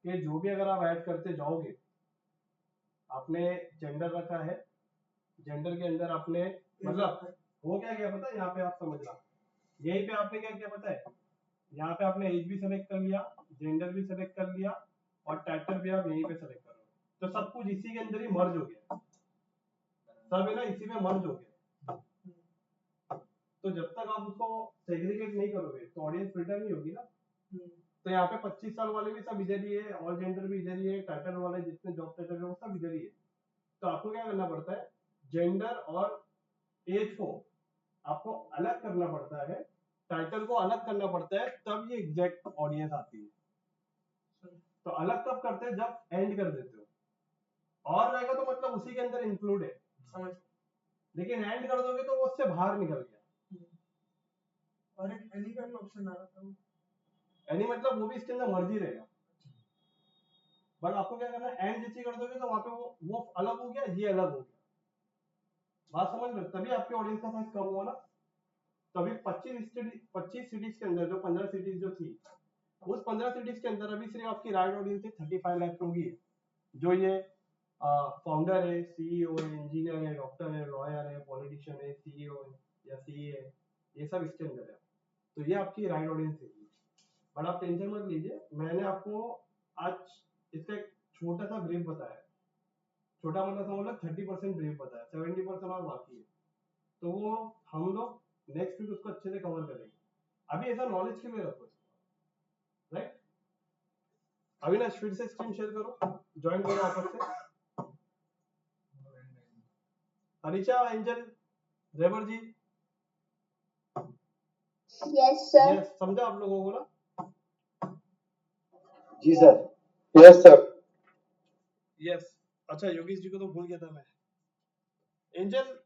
कि जो भी अगर आप ऐड करते जाओगे, आपने जेंडर रखा है, जेंडर के अंदर आपने मतलब वो क्या किया पता है, यहाँ पे आप समझना, यहीं पे आपने क्या किया पता है, यहाँ पे आपने एज भी सेलेक्ट कर लिया, जेंडर भी सेलेक्ट कर लिया और टाइटल भी आप यहीं पे सेलेक्ट कर रहे हो, तो सब कुछ इसी के अंदर ही मर्ज हो गया, सब है ना इसी में मर्ज हो गया। तो जब तक आप उसको सेग्रीगेट नहीं करोगे तो ऑडियंस फिल्टर नहीं होगी ना। तो यहाँ पे 25 साल वाले भी सब इधर ही है, ऑल जेंडर भी इधर ही है, टाइटल वाले जितने जॉब टाइटल है वो सब इधर ही है। तो आपको क्या करना पड़ता है, जेंडर और एज को आपको अलग करना पड़ता है, टाइटल को अलग करना पड़ता है, तब ये एग्जैक्ट ऑडियंस आती है। तो अलग कब करते हैं, जब एंड कर देते हो, और रहेगा तो मतलब उसी के अंदर इंक्लूड है, लेकिन एंड कर दोगे तो वो उससे बाहर निकल गया। और एक एनी का भी ऑप्शन आ रहा था, एनी मतलब वो भी इसके अंदर मर्जी रहेगा, बट आपको क्या करना है, एंड जैसे कर दोगे तो वहां पे वो अलग हो गया, ये अलग हो गया, बात समझ लो, तभी आपके ऑडियंस का साइज कम हुआ ना। तभी 25 सिटीज के अंदर, जो 15 सिटीज जो थी, उस 15 सिटीज के अंदर अभी सिर्फ आपकी राइट ऑडियंस थी 35 लाख लोग ही है, जो ये फाउंडर है, सीईओ है, इंजीनियर है, डॉक्टर है, लॉयर है, पॉलिटिशियन है, सीईओ है या सीए है, ये सब इसके अंदर है। तो ये आपकी राइट ऑडियंस है। बट आप टेंशन मत लीजिए, मैंने आपको आज इसका एक छोटा सा ब्रीफ बताया, छोटा मतलब समझ लो 30% ब्रीफ बताया, 70% और बाकी है, तो वो हम लोग नेक्स्ट वीक उसको अच्छे से कवर करेंगे। अभी ऐसा नॉलेज के लिए रखो, राइट। अविनाश फिर से स्क्रीन शेयर करो, ज्वाइन करो वापस से। अनिशा, एंजल, रेबर जी, यस सर। यस, समझा आप लोगों को ना? जी सर। Yes sir. यस। अच्छा योगेश जी को तो भूल गया था मैं। एंजल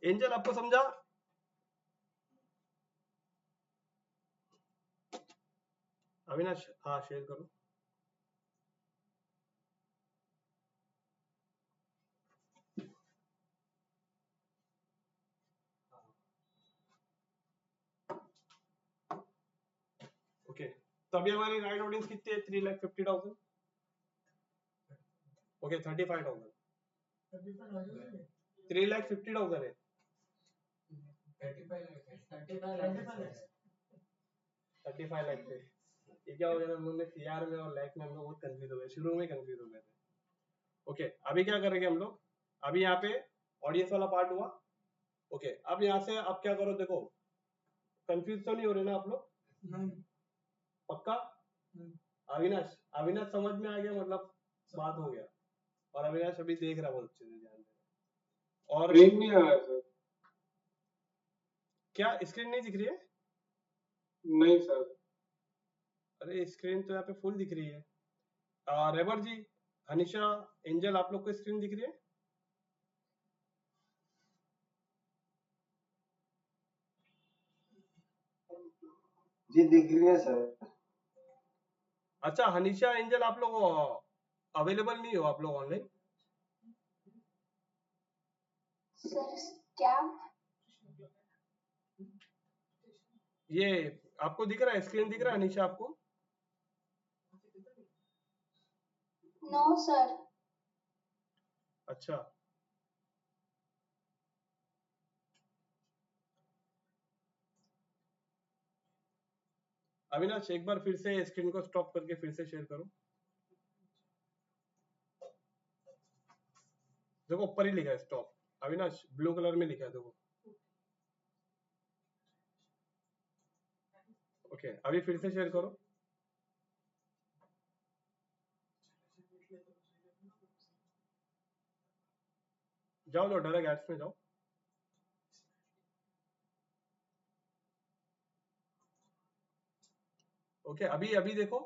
एंजल आपको समझा? अविनाश हाँ शेयर करो। ओके, तो अभी हमारी राइट ऑडियंस कितनी है? 3,50,000। ओके 35,000, 3,50,000 है। 35 लाख थे, ये क्या हो गया, हम लोग ने सीआर में और लाख में हम लोग बहुत कंफ्यूज हो गए, शुरू में कंफ्यूज हो गए थे। ओके अभी क्या करेंगे हम लोग, अभी यहाँ पे ऑडियंस वाला पार्ट हुआ। ओके अब यहाँ से आप क्या करो, देखो कंफ्यूज तो नहीं हो रहे ना आप लोग? पक्का? अविनाश, अविनाश समझ में आ गया, मतलब बात हो गया, और अविनाश अभी देख रहा बहुत अच्छे से, ध्यान दे रहा। और स्क्रीन नहीं आ रहा है सर। क्या स्क्रीन नहीं दिख रही है? नहीं सर। अरे स्क्रीन तो यहाँ पे फुल दिख रही है। रेबर जी, हनीशा, एंजल, आप लोग को स्क्रीन दिख रही है? जी दिख रही है सर। अच्छा हनीशा, एंजल, आप लोग अवेलेबल नहीं हो, आप लोग ऑनलाइन? सर क्या? ये आपको दिख रहा है, स्क्रीन दिख रहा है हनीशा आपको? No sir. अच्छा अविनाश एक बार फिर से स्क्रीन को स्टॉप करके फिर से शेयर करो। देखो ऊपर ही लिखा है स्टॉप, अविनाश ब्लू कलर में लिखा है देखो। ओके अभी फिर से शेयर करो। जाओ जाओ डायरेक्ट एड्स में जाओ। ओके अभी अभी देखो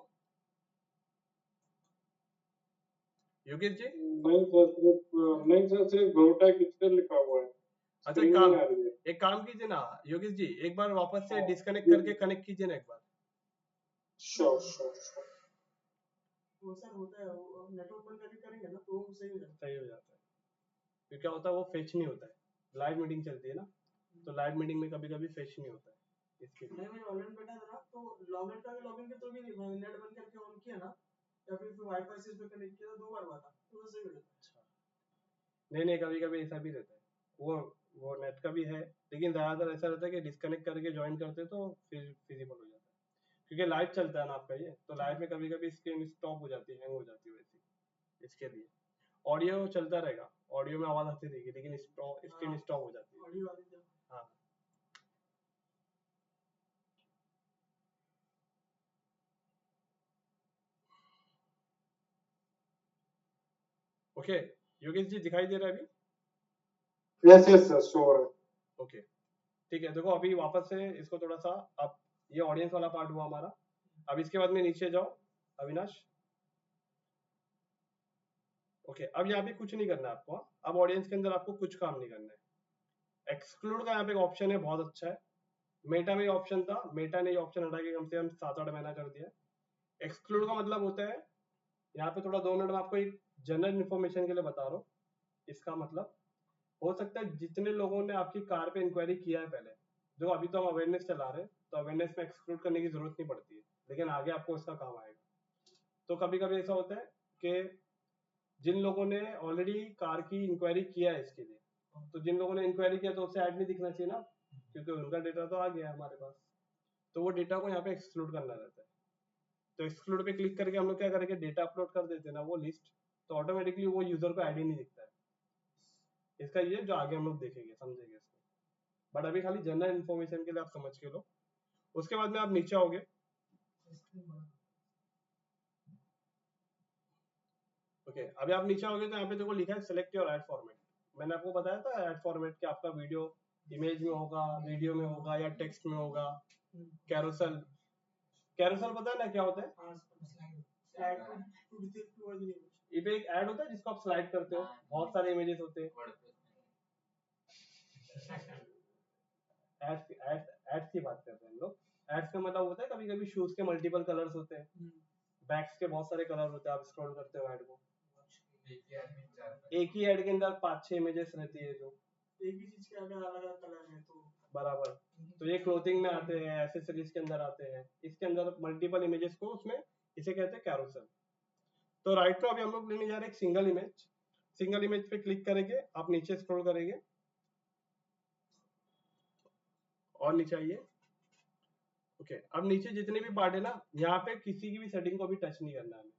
योगेश जी। नहीं सर सिर्फ गोटा किचन लिखा हुआ है। अच्छा Screen काम नहीं आ रही है। एक काम कीजिए ना योगेश जी, एक बार वापस से हाँ, डिस्कनेक्ट करके कनेक्ट कीजिए ना एक बार। Sure sure sure. वो सर होता है, नेटवर्क बंद करके करेंगे ना तो वो सही हो जाता सही हो जाता है। फिर क्या होता है वो फेच नहीं होता है। लाइव मीटिंग चलती है ना, तो लाइव मीटिंग में कभी कभी फेच नहीं होता है इसके है। लिए। नहीं, मैं ऑनलाइन बैठा था ना तो लॉगिन करके लॉगिन के तो भी नेट बंद करके ऑन किया ना, या फिर वाईफाई से इसमें कनेक्ट किया तो 2 बार हुआ था, तो वो सही हो जाता अच्छा नहीं नहीं कभी कभी ऐसा भी रहता है। वो नेट का भी है, लेकिन ज्यादातर ऐसा रहता है कि डिस्कनेक्ट करके ज्वाइन करते तो फिर फिजिबल हो जाता है, क्योंकि लाइव चलता है ना आपका ये, तो लाइव में कभी कभी स्क्रीन स्टॉप हो जाती है, हैंग हो जाती है वैसी। इसके लिए ऑडियो चलता रहेगा, ऑडियो में आवाज आती रहेगी, लेकिन स्क्रीन स्टॉप हो जाती है। है। ऑडियो वाली जब हाँ ओके योगेश जी दिखाई दे रहा है अभी? यस यस सर श्योर है। ओके ठीक है। देखो अभी वापस से इसको थोड़ा सा, अब ये ऑडियंस वाला पार्ट हुआ हमारा। अब इसके बाद में नीचे जाओ अविनाश। ओके अब यहाँ पे कुछ नहीं करना है आपको। अब ऑडियंस के अंदर आपको कुछ काम नहीं करना है। एक्सक्लूड का यहाँ पे एक ऑप्शन है, बहुत अच्छा है। मेटा में ऑप्शन था, मेटा ने ये ऑप्शन हटा के कम से कम 7-8 महीना कर दिया। एक्सक्लूड का मतलब होता है, यहाँ पे थोड़ा 2 मिनट में आपको एक जनरल इन्फॉर्मेशन के लिए बता रहा हूँ। इसका मतलब हो सकता है जितने लोगों ने आपकी कार पे इंक्वायरी किया है पहले, जो अभी तो हम अवेयरनेस चला रहे हैं, तो अवेयरनेस में एक्सक्लूड करने की जरूरत नहीं पड़ती है, लेकिन आगे आपको इसका काम आएगा। तो कभी कभी ऐसा होता है कि जिन लोगों ने ऑलरेडी कार की इंक्वायरी किया है इसके लिए, तो जिन लोगों ने इंक्वायरी किया तो उससे ऐड नहीं दिखना चाहिए ना, क्योंकि उनका डेटा तो आ गया है हमारे पास। तो वो डेटा को यहाँ पे एक्सक्लूड करना रहता है। तो एक्सक्लूड पे क्लिक करके हम लोग क्या करेंगे, डेटा अपलोड कर देते हैं ना वो लिस्ट, तो ऑटोमेटिकली वो यूजर को ऐड ही नहीं दिखता है। इसका ये जो आगे हम लोग देखेंगे समझेंगे इसको, बट अभी खाली जनरल इन्फॉर्मेशन के लिए आप समझ के लो। उसके बाद में आप नीचे आओगे। ओके अभी आप नीचे आओगे तो यहाँ पे देखो लिखा है सिलेक्ट योर ऐड फॉर्मेट। मैंने आपको बताया था ऐड फॉर्मेट कि आपका वीडियो इमेज में होगा, वीडियो में होगा, या टेक्स्ट में होगा। कैरोसेल, कैरोसेल पता है ना क्या होता है? Slide to receive to the ये पे एक ऐड होता है जिसको आप स्लाइड करते हो, बहुत सारे इमेजेस होते हैं। एड्स की बात करते हैं हम लोग। एड्स का मतलब होता है कभी कभी शूज के मल्टीपल कलर्स होते हैं, बैग्स के बहुत सारे कलर होते हैं, आप स्क्रॉल करते हो ऐड को, एक ही ऐड के अंदर 5-6 इमेजेस रहती है जो एक ही चीज के अगर अलग अलग कलर है तो बराबर। तो ये क्लोथिंग में आते हैं, एसेसरीज के अंदर आते हैं, इसके अंदर मल्टीपल इमेजेस को उसमें इसे कहते हैं कैरोसेल। तो राइट तो अभी हम लोग लेने जा रहे हैं एक सिंगल इमेज। सिंगल इमेज पे क्लिक करेंगे, आप नीचे स्क्रॉल करेंगे और नीचे आइए। ओके अब नीचे जितने भी पार्ट है ना, यहाँ पे किसी की भी सेटिंग को भी टच नहीं करना है हमें।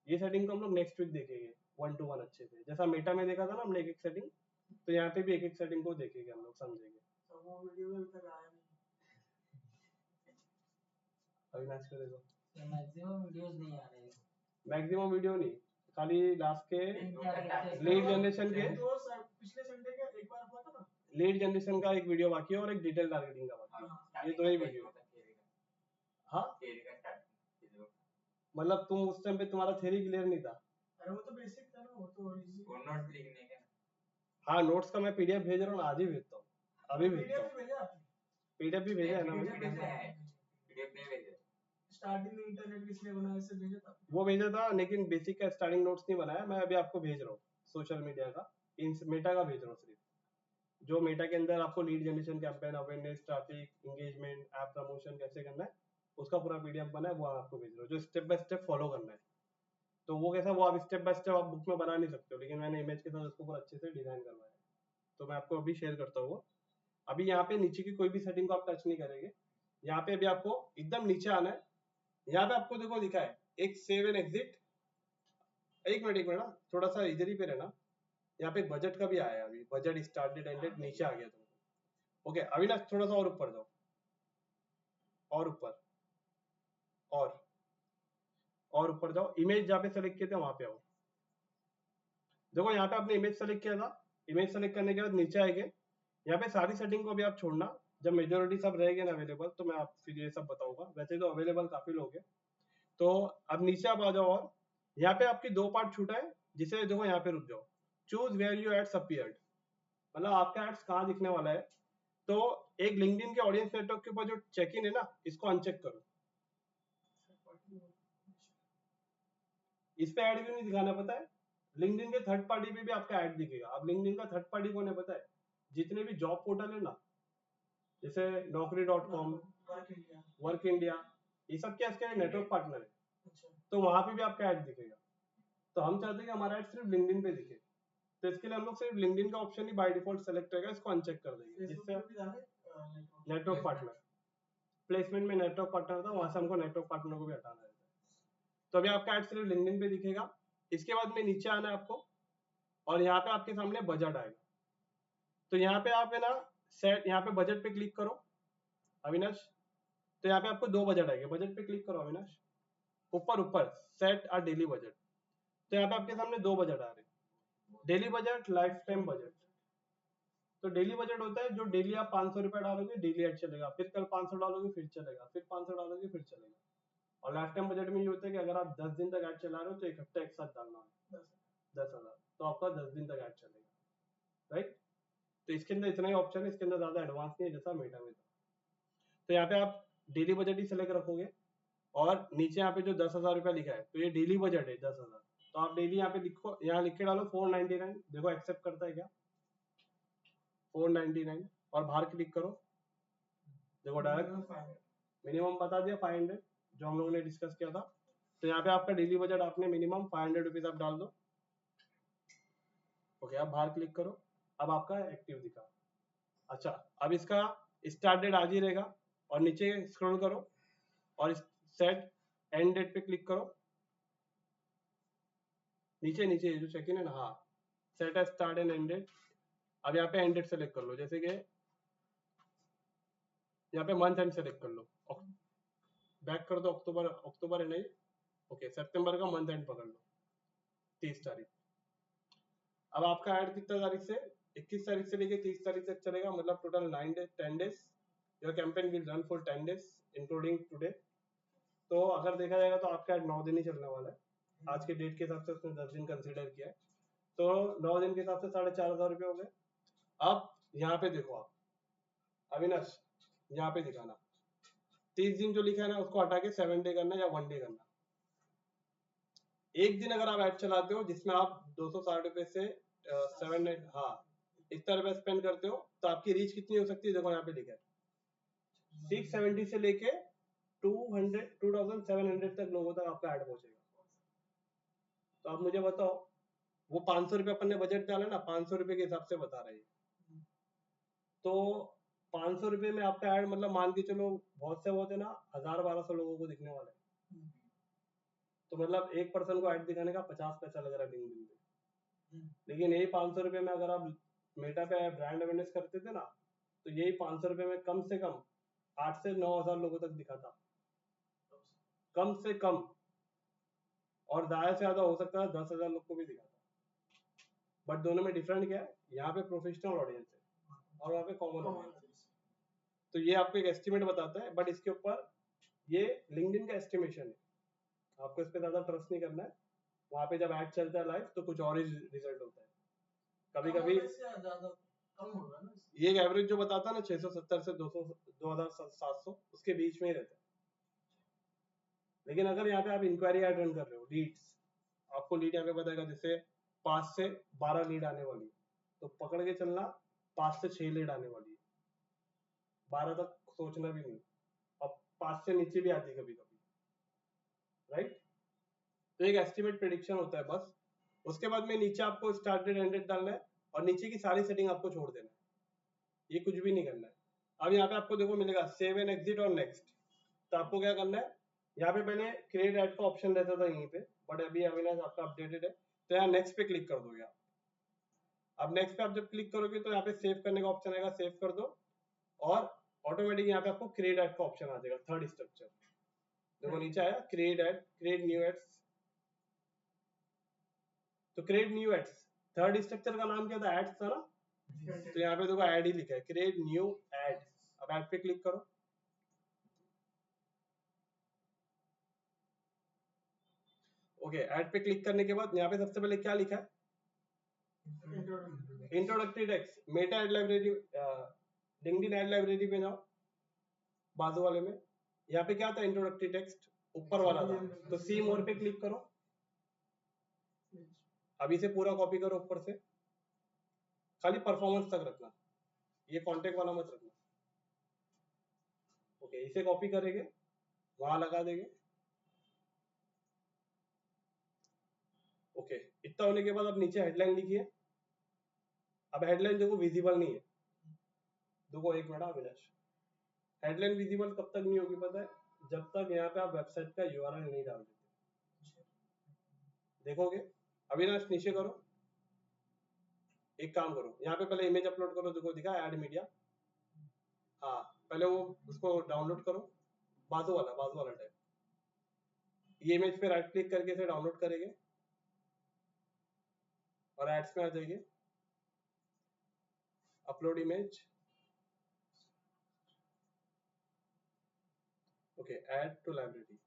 ये सेटिंग को हम लोग नेक्स्ट वीक देखेंगे 1 to 1 अच्छे से, जैसा मेटा में देखा था ना हमने एक एक सेटिंग, तो यहाँ पे भी एक एक सेटिंग को देखेंगे हम लोग, समझेंगे। तो वो वीडियो में तक आया नहीं। अविनाश को देखो, मैक्सिमम वीडियोस नहीं आ रहे हैं। मैक्सिमम वीडियो नहीं, खाली लास्ट के लीड जनरेशन के, तो पिछले संडे का एक बार हुआ था ना, लीड जनरेशन का एक वीडियो बाकी है और एक डिटेल टारगेटिंग का बाकी है, ये दो ही वीडियो। हाँ मतलब तुम उस टाइम पे तुम्हारा थ्योरी क्लियर नहीं था। अरे वो तो बेसिक था ना, वो तो वो नोट्स लिखने का। हाँ नोट्स का मैं पीडीएफ भेज रहा हूँ, आज ही भेजता हूँ, अभी भेजता हूँ। भेजा पीडीएफ भी भेजा है ना पीडीएफ मैंने, भेजा है, पीडीएफ नहीं भेजा। स्टार्टिंग में इंटरनेट किसने बनाया से भेजा था वो भेजा था, लेकिन बेसिक का स्टार्टिंग नोट्स नहीं बनाया। मैं अभी आपको भेज रहा हूँ सोशल मीडिया का, इन मेटा का भेज रहा हूँ सिर्फ, जो मेटा के अंदर आपको lead generation campaign, awareness, traffic, engagement, app promotion कैसे करना है उसका पूरा पीडीएफ बना है, वो आपको भेज रहा हूँ, जो स्टेप बाय स्टेप फॉलो करना है। तो वो कैसा, वो आप स्टेप बाय स्टेप आप बुक में बना नहीं सकते हो, लेकिन मैंने इमेज के साथ उसको पूरा अच्छे से डिजाइन करवाया है, तो मैं आपको अभी शेयर करता हूँ। अभी यहाँ पे नीचे की कोई भी सेटिंग को आप टच नहीं करेंगे, यहाँ पे अभी आपको एकदम नीचे आना है। यहाँ पे आपको देखो लिखा है एक सेव एंड एग्जिट। एक मिनट ना, थोड़ा सा इधर ही पे रहना। यहाँ पे बजट का भी आया अभी, बजट स्टार्टेड एंडेड नीचे आ गया तुमको। ओके अभी ना थोड़ा सा और ऊपर जाओ, और ऊपर, और ऊपर जाओ। इमेज जहाँ पे सेलेक्ट किए थे वहां पे आओ। देखो यहाँ पे आपने इमेज सेलेक्ट किया था, इमेज सेलेक्ट करने के बाद नीचे आएंगे। यहाँ पे सारी सेटिंग को भी आप छोड़ना, जब मेजोरिटी सब रहेंगे ना अवेलेबल तो मैं आप फिर ये सब बताऊंगा। वैसे तो अवेलेबल काफी लोग हैं। तो अब नीचे आप आ जाओ, और यहाँ पे आपकी दो पार्ट छूटा है, जिसे देखो यहाँ पे रुक जाओ। Choose where you ads appeared, मतलब आपका एड्स कहाँ दिखने वाला है। तो एक लिंक्डइन के ऑडियंस नेटवर्क के ऊपर जो चेक इन है ना, इसको अनचेक करो। इस पे ऐड क्यों नहीं दिखाना पता है? लिंक्डइन के थर्ड पार्टी पे भी आपका ऐड दिखेगा। अब लिंक्डइन का थर्ड पार्टी कौन है पता है? जितने भी जॉब पोर्टल है ना, जैसे naukri.com, वर्क इंडिया, ये सब क्या इसके नेटवर्क पार्टनर है। तो वहां पे भी आपका ऐड दिखेगा। तो हम चाहते हैं कि हमारा ऐड सिर्फ लिंक्डइन पे दिखे, तो इसके लिए हम लोग सिर्फ लिंक्डइन का option he by default select रहेगा, इसको अनचेक कर देंगे। जिससे नेटवर्क पार्टनर, प्लेसमेंट में नेटवर्क पार्टनर था, वहां से हमको नेटवर्क पार्टनर को भी हटाना है। तो अभी आपका ऐड सिर्फ लिंक्डइन पे दिखेगा। इसके बाद में नीचे आना है आपको, और यहाँ पे आपके सामने बजट आएगा। तो यहाँ पे आप है ना सेट, यहाँ पे बजट पे क्लिक करो अविनाश। तो यहाँ पे आपको दो बजट आएंगे, बजट पे क्लिक करो अविनाश, ऊपर सेट आ डेली बजट। तो यहाँ पे आपके सामने दो बजट आ रहे हैं, daily budget, life time budget. तो डेली बजट होता है जो डेली आप 500 रुपया डालोगे डेली ऐड चलेगा, फिर कल 500 डालोगे फिर चलेगा, फिर 500 डालोगे फिर चलेगा। और लाइफ टाइम बजट में ये होता है कि अगर आप 10 दिन तक ऐड चला रहे हो तो इकट्ठा एक साथ डालना है 10,000, तो आपका 10 दिन तक ऐड चलेगा, राइट। तो इसके अंदर इतना ही ऑप्शन है, इसके अंदर ज्यादा एडवांस नहीं है जैसा मेटा में था। तो यहाँ पे आप डेली बजट ही सेलेक्ट रखोगे, और नीचे यहाँ पे जो 10,000 रुपया लिखा है तो ये डेली बजट है 10,000। तो आप डेली यहाँ पे लिखो, यहाँ लिख के डालो 499, देखो एक्सेप्ट करता है क्या, 499, और बाहर क्लिक करो, देखो डायरेक्ट मिनिमम बता दिया 500 जो हम लोगों ने डिस्कस किया था। तो यहाँ पे आपका डेली बजट आपने मिनिमम 500 रुपीज आप डाल दो। ओके अब बाहर क्लिक करो, अब आपका एक्टिव दिखा। अच्छा अब इसका स्टार्ट डेट आज ही रहेगा, और नीचे स्क्रॉल करो और सेट एंड डेट पे क्लिक करो। नीचे नीचे जो चेक इन है ना, हाँ, set as start and end date. अब यहाँ पे एंड डेट सेलेक्ट कर लो, जैसे कि यहाँ पे मंथ एंड सेलेक्ट कर लो, बैक कर दो, अक्टूबर है नहीं, ओके सितंबर का मंथ एंड पकड़ लो 30 तारीख। अब आपका ऐड कितना तारीख से, 21 तारीख से लेके 30 तारीख तक चलेगा, मतलब total 9 days 10 days. Your campaign will run for 10 days including today. तो अगर देखा जाएगा तो आपका ऐड 9 दिन ही चलने वाला है। आज के डेट के हिसाब से उसने 10 दिन कंसिडर किया है, तो 9 दिन के हिसाब से 4,500 रुपये हो गए। अब यहाँ पे देखो आप अविनाश, यहाँ पे दिखाना 30 दिन जो लिखा है ना उसको हटा के 7 डे करना या 1 डे करना। एक दिन अगर आप ऐड चलाते हो जिसमें आप 260 रुपए से 7 हाँ इतना रुपया स्पेंड करते हो, तो आपकी रीच कितनी हो सकती है, देखो यहाँ पे लिखा है 670 से लेके 2700 तक लोगों तक आपका ऐड पहुंचेगा। तो आप मुझे बताओ, वो 500 रुपये अपन ने बजट डाला ना, 500 रुपये के हिसाब से बता रही है। तो 500 रुपये में आपका ऐड, मतलब मान के चलो बहुत से होते ना 1000-1200 लोगों को दिखने वाला है। तो मतलब एक पर्सन को ऐड दिखाने का 50 पैसा लग रहा है लिंक्डइन पे। लेकिन यही 500 रुपये में अगर आप मेटा पे ब्रांड अवेयरनेस करते थे ना, तो यही 500 रुपये में कम से कम 8 से 9,000 लोगों तक दिखाता, कम से कम, और ज्यादा से ज्यादा हो सकता है 10,000 लोग को भी दिखाता। बट दोनों में डिफरेंट क्या है, यहाँ पे प्रोफेशनल ऑडियंस है और वहाँ पे कॉमन ऑडियंस। तो ये आपको एक एस्टिमेट बताता है, बट इसके ऊपर ये लिंक्डइन का एस्टिमेशन है, आपको इस पे ज्यादा ट्रस्ट नहीं करना है। वहाँ पे जब ऐड चलता है लाइव तो कुछ और ही रिजल्ट होता है। कभी कभी ये एवरेज जो बताता है ना 670 से 2,700 उसके बीच में ही रहता है। लेकिन अगर यहाँ पे आप इंक्वायरी ऐड रन कर रहे हो, लीड्स, आपको लीड यहाँ पे बताएगा जैसे 5 से 12 लीड आने वाली है, तो पकड़ के चलना 5 से 6 लीड आने वाली है, 12 तक सोचना भी नहीं, और 5 से नीचे भी आती है कभी कभी, राइट। तो एक एस्टिमेट प्रेडिक्शन होता है बस। उसके बाद में नीचे आपको स्टार्ट डेट एंड डेट डालना है, और नीचे की सारी सेटिंग आपको छोड़ देना है, ये कुछ भी नहीं करना है। अब यहाँ पे आपको देखो मिलेगा सेव एंड एग्जिट और नेक्स्ट। तो आपको क्या करना है, यहाँ पे पहले क्रिएट एड का ऑप्शन रहता था यहीं पे, बट अभी अविनाश आपका अपडेटेड है, तो यहाँ नेक्स्ट पे क्लिक कर दोगे आप। अब नेक्स्ट पे आप जब क्लिक करोगे तो यहाँ पे सेव करने का ऑप्शन आएगा, सेव कर दो, और ऑटोमेटिक यहाँ पे आपको क्रिएट एड का ऑप्शन आ जाएगा, थर्ड स्ट्रक्चर देखो नीचे आया create ad, create new ads. तो create new ads, third structure का नाम क्या था, एड्स था ना, तो यहाँ पे देखो ऐड ही लिखा है, क्रिएट न्यू ऐड। अब ऐड पे क्लिक करो, ओके ऐड पे क्लिक करने के बाद यहाँ पे सबसे पहले क्या लिखा है, introductory text, Meta ad library, LinkedIn ad library पे जाओ बाजू वाले में, यहाँ पे क्या था इंट्रोडक्टरी टेक्स्ट, ऊपर वाला था, तो सी मोर पे क्लिक करो। अब इसे पूरा कॉपी करो ऊपर से, खाली परफॉर्मेंस तक रखना, ये कॉन्टेक्ट वाला मत रखना। ओके इसे कॉपी करेंगे, वहां लगा देंगे। ओके इतना होने के बाद अब नीचे हेडलाइन लिखिए। अब हेडलाइन देखो विजिबल नहीं है, देखो एक मिनट अविनाश, हेडलाइन विजिबल कब तक नहीं होगी पता है, जब तक यहाँ पे आप वेबसाइट का यूआरएल नहीं डाल देते। देखोगे अविनाश नीचे करो, एक काम करो, यहाँ पे पहले इमेज अपलोड करो, देखो दिखा ऐड मीडिया, हाँ पहले वो उसको डाउनलोड करो, बाजू वाला टाइप, ये इमेज पे राइट क्लिक करके इसे डाउनलोड करेंगे और एड्स में आ जाएंगे, upload image, okay add to library,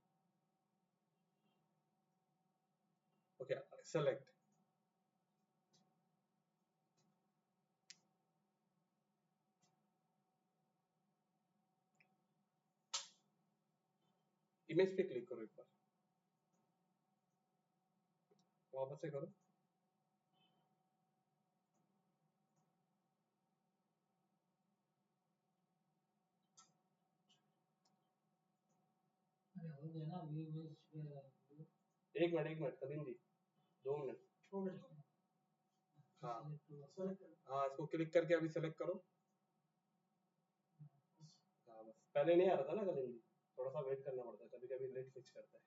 okay select, image पे क्लिक करो, एक बार वापस से करो, अरे हो गया ना व्यू इमेज एक मिनट करीम जी, 2 मिनट, हाँ हाँ इसको क्लिक करके अभी सेलेक्ट करो, हाँ बस पहले नहीं आ रहा था ना करीम जी, थोड़ा सा वेट करना पड़ता है, कभी कभी नेट स्विच करता है।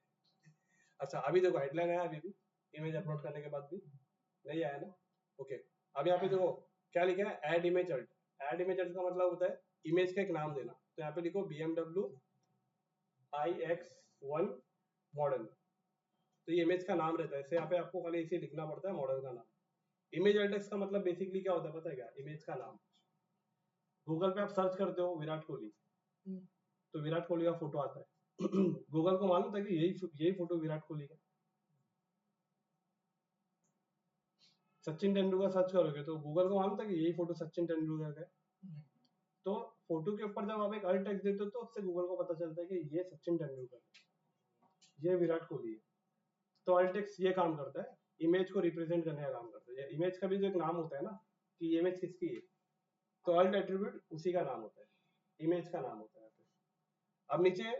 अच्छा अभी देखो हेडलाइन आया, अभी भी इमेज अपलोड करने के बाद भी नहीं आया ना, ओके अब यहाँ पे देखो क्या लिखा है, add image alt. Add image alt का मतलब होता है इमेज का एक नाम देना, तो यहाँ पे लिखो BMW iX1 मॉडल, तो ये इमेज का नाम रहता है, इसे यहाँ पे आपको खाली इसे लिखना पड़ता है मॉडल का नाम। इमेज अल्ट का मतलब बेसिकली क्या होता है पता है क्या, इमेज का नाम। गूगल पे आप सर्च करते हो विराट कोहली, तो विराट कोहली का फोटो आता है गूगल को मालूम था कि यही फोटो विराट कोहली का। सचिन तेंदुलकर सर्च करोगे तो गूगल को मालूम था कि यही फोटो सचिन तेंदुलकर का है। तो फोटो के ऊपर जब आप एक अल्ट टेक्स्ट देते हो तो उससे गूगल को पता चलता है कि ये सचिन तेंदुलकर है, ये विराट कोहली है। तो अल्ट टेक्स्ट ये काम करता है, इमेज को रिप्रेजेंट करने का काम करता है। इमेज का भी जो एक नाम होता है ना कि इमेज किसकी है, तो अल्ट एट्रीब्यूट उसी का नाम होता है, इमेज का नाम होता है। अब नीचे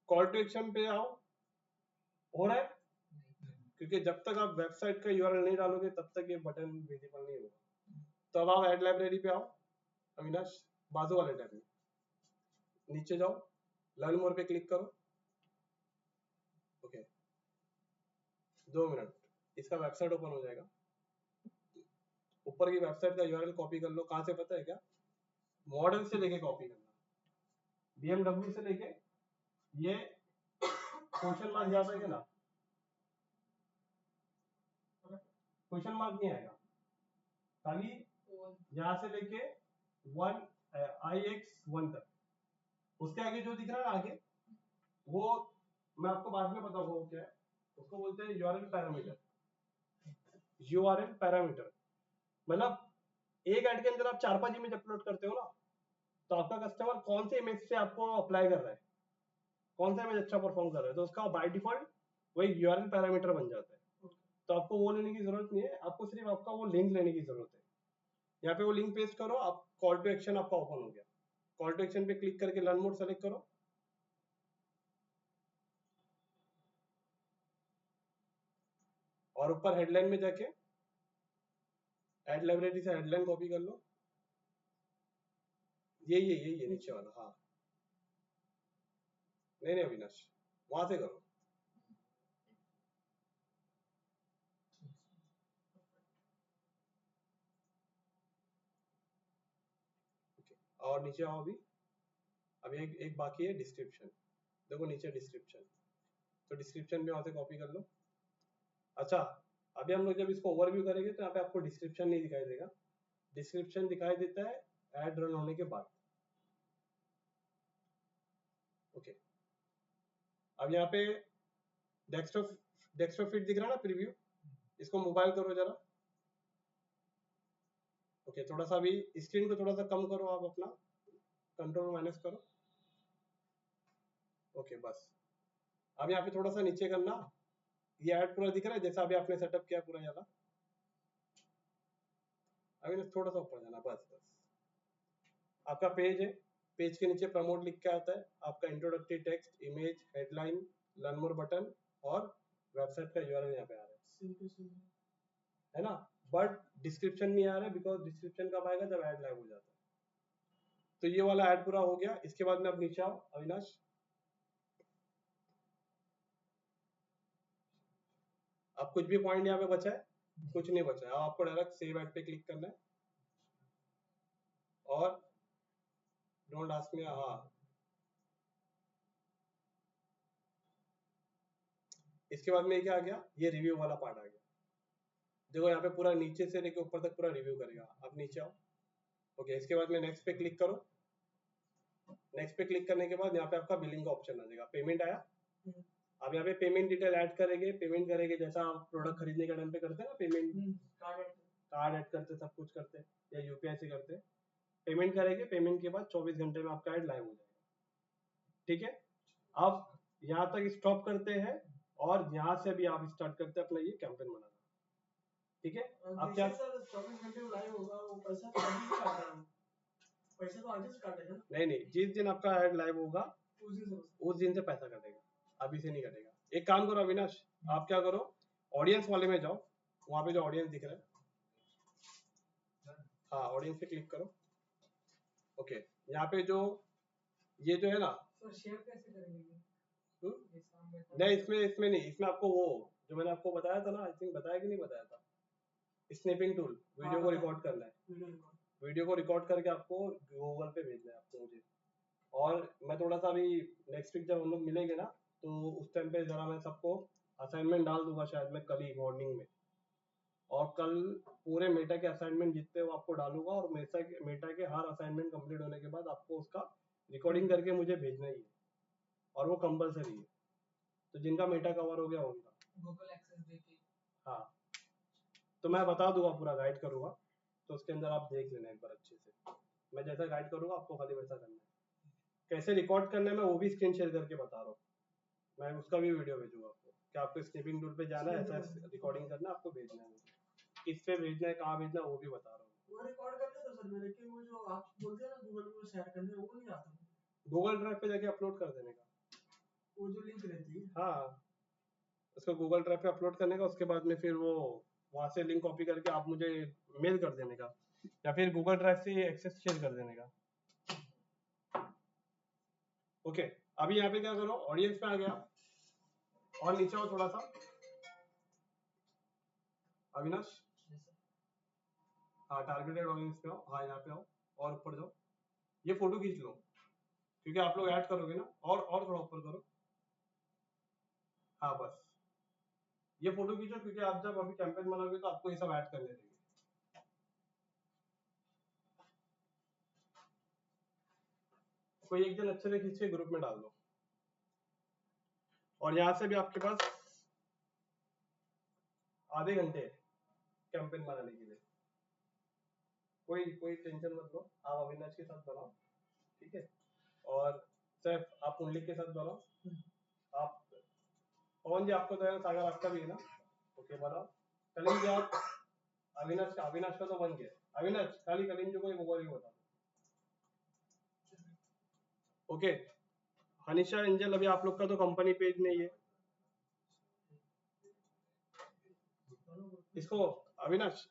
कॉल टू एक्शन पे आओ, हो रहा है, क्योंकि जब तक आप वेबसाइट का यूआरएल नहीं डालोगे तब तक ये बटन विजिबल नहीं होगा। तो अब आप ऐड लाइब्रेरी पे आओ, अविनाश बाजू वाले टैब में नीचे जाओ, लर्न मोर पे क्लिक करो, ओके 2 मिनट, इसका वेबसाइट ओपन हो जाएगा। ऊपर की वेबसाइट का यूआरएल कॉपी कर लो, कहां से पता है क्या, मॉडल से लेके कॉपी करना, BMW से लेके ये क्वेश्चन मार्क जाता है ना, क्वेश्चन मार्क नहीं आएगा, खाली यहाँ से लेके 1 तक, उसके आगे जो दिख रहा है ना आगे, वो मैं आपको बाद में बताऊंगा वो क्या है, उसको बोलते हैं यूआरएल पैरामीटर। यूआरएल पैरामीटर मतलब एक ऐड के अंदर आप 4-5 इमेज अपलोड करते हो ना, तो आपका कस्टमर कौन से इमेज से आपको अप्लाई कर रहा है, कौन सा इमेज अच्छा परफॉर्म कर रहा है, तो उसका बाय डिफॉल्ट वही यूआरएल पैरामीटर बन जाता है। तो आपको वो लेने की जरूरत नहीं है, आपको सिर्फ आपका वो लिंक लेने की जरूरत है। यहाँ पे वो लिंक पेस्ट करो, आप कॉल टू एक्शन आपका ओपन हो गया, कॉल टू एक्शन पे क्लिक करके लर्न मोड सेलेक्ट करो, और ऊपर हेडलाइन में जाके ऐड लाइब्रेरी से हेडलाइन कॉपी कर लो, ये नीचे वाला, हाँ नहीं अविनाश, वहां से करो। और नीचे आओ अभी एक बाकी है डिस्क्रिप्शन। देखो नीचे डिस्क्रिप्शन, तो डिस्क्रिप्शन भी वहां से कॉपी कर लो। अच्छा, अभी हम लोग जब इसको ओवरव्यू करेंगे तो यहाँ पे आपको डिस्क्रिप्शन नहीं दिखाई देगा, डिस्क्रिप्शन दिखाई देता है ऐड रन होने के बाद। ओके, अब यहाँ पे डेस्कटॉप फीड दिख रहा है ना, प्रीव्यू, इसको मोबाइल करो जरा। ओके, थोड़ा सा अभी स्क्रीन को थोड़ा सा कम करो, आप अपना कंट्रोल माइनस करो। ओके बस, अब यहाँ पे थोड़ा सा नीचे करना, ये ऐड पूरा दिख रहा है जैसा अभी आपने सेटअप किया पूरा वाला। अभी थोड़ा सा ऊपर जाना, बस आपका पेज है, पेज के नीचे प्रमोट लिख के आता है, आपका introductory text, image, headline, learn more button और वेबसाइट का यूआरएल यहाँ पे आ रहा है ना, बट डिस्क्रिप्शन नहीं आ रहा है बिकॉज डिस्क्रिप्शन कब आएगा, जब ऐड लाइव हो जाता है। तो ये वाला ऐड पूरा हो गया। इसके बाद में अब नीचे आओ अविनाश, अब कुछ भी पॉइंट यहाँ पे बचा है? कुछ नहीं बचा है। अब आपको डायरेक्ट सेव एड पे क्लिक करना है और डोंट आस्क मी, हाँ इसके बाद में क्या आ गया, ये रिव्यू वाला पार्ट आ गया। देखो यहाँ पे पूरा नीचे से लेके ऊपर तक पूरा रिव्यू करेगा। अब नीचे आओ। ओके, इसके बाद में नेक्स्ट पे क्लिक करो। नेक्स्ट पे क्लिक करने के बाद यहाँ पे आपका बिलिंग का ऑप्शन आ जाएगा, पेमेंट आया। अब यहाँ पे पेमेंट डिटेल ऐड करेंगे जैसा आप प्रोडक्ट खरीदने के टाइम पे करते हैं ना, पेमेंट कार्ड ऐड करते, सब कुछ करते या यूपीआई से करते, पेमेंट करेंगे। पेमेंट के बाद 24 घंटे में आपका ऐड लाइव हो जाएगा। ठीक है, अब यहाँ तक स्टॉप करते हैं और यहाँ से भी आप स्टार्ट करते हैं अपना ये कैंपेन बनाना। ठीक है, अब क्या सर 24 घंटे में लाइव होगा, वो पैसा तो अभी से काट रहा है, पैसा तो आज से काटेगा ना? नहीं, जिस दिन आपका ऐड लाइव होगा उस दिन से पैसा कटेगा, अभी से नहीं कटेगा। एक काम करो अविनाश, आप क्या करो, ऑडियंस वाले में जाओ, वहां पे जो ऑडियंस दिख रहा है, हाँ ऑडियंस पे क्लिक करो। ओके, यहाँ पे जो ये जो है ना, सर शेयर कैसे करेंगे? नहीं इसमें नहीं, इसमें आपको वो जो मैंने आपको बताया था ना, आई थिंक बताया कि नहीं बताया था, स्नैपिंग टूल, वीडियो को रिकॉर्ड करना है, वीडियो को रिकॉर्ड करके आपको गूगल पे भेजना है आपको मुझे। और मैं थोड़ा सा अभी नेक्स्ट वीक जब हम लोग मिलेंगे ना, तो उस टाइम पे जरा मैं सबको असाइनमेंट डाल दूंगा शायद मैं कल ही मॉर्निंग में, और कल पूरे मेटा के असाइनमेंट जितने वो आपको डालूंगा, और मेटा के हर असाइनमेंट कंप्लीट होने के बाद आपको उसका रिकॉर्डिंग करके मुझे भेजना ही है, और वो कंपलसरी है। तो जिनका मेटा कवर हो गया उनका गूगल एक्सेस देके, हाँ, तो मैं बता दूंगा, पूरा गाइड करूंगा, तो उसके अंदर आप देख लेना एक बार अच्छे से। मैं जैसा गाइड करूंगा आपको खाली वैसा करना है। कैसे रिकॉर्ड करना है मैं वो भी स्क्रीन शेयर करके बता रहा हूँ, मैं उसका भी वीडियो भेजूंगा आपको कि आपको स्नैपिंग टूल पे जाना है, ऐसा रिकॉर्डिंग करना है, आपको भेजना है मुझे, किस पे भेजना है, कहाँ भेजना है, वो भी बता रहा हूँ। वो रिकॉर्ड कर लेते सर मेरे, लेकिन वो जो आप बोलते हैं ना गूगल में शेयर करने, वो नहीं आता। गूगल ड्राइव पे जाके अपलोड कर देने का, वो जो लिंक रहती है, हाँ उसको गूगल ड्राइव पे अपलोड करने का, उसके बाद में फिर वो वहां से लिंक कॉपी करके आप मुझे मेल कर देने का, या फिर गूगल ड्राइव से एक्सेस शेयर कर देने का। ओके, अभी यहाँ पे क्या करो, ऑडियंस पे आ गया और नीचे आओ थोड़ा सा अविनाश, हाँ टारगेटेड ऑडियंस पे आओ, हाँ यहाँ पे आओ और ऊपर जाओ, ये फोटो खींच लो क्योंकि आप लोग ऐड करोगे ना, और थोड़ा ऊपर करो, हाँ बस ये फोटो खींचो, क्योंकि आप जब अभी कैंपेन बनाओगे तो आपको ये सब ऐड करने देंगे। कोई एक दिन अच्छे से खींच के ग्रुप में डाल दो, और यहाँ से भी आपके पास आधे घंटे कैंपेन बनाने के लिए, कोई टेंशन मत लो, आप अविनाश के साथ बनाओ, ठीक है, और सिर्फ आप पुंडलिक के साथ बनाओ, आप पवन जी आपको तो है, सागर आपका भी है ना, ओके बनाओ। कलिंग जी आप अविनाश का तो बन गया, अविनाश खाली कलिंग जी को एक ओवरव्यू बता दो। ओके, हनीशा एंजल अभी आप लोग का तो कंपनी पेज नहीं है, इसको अविनाश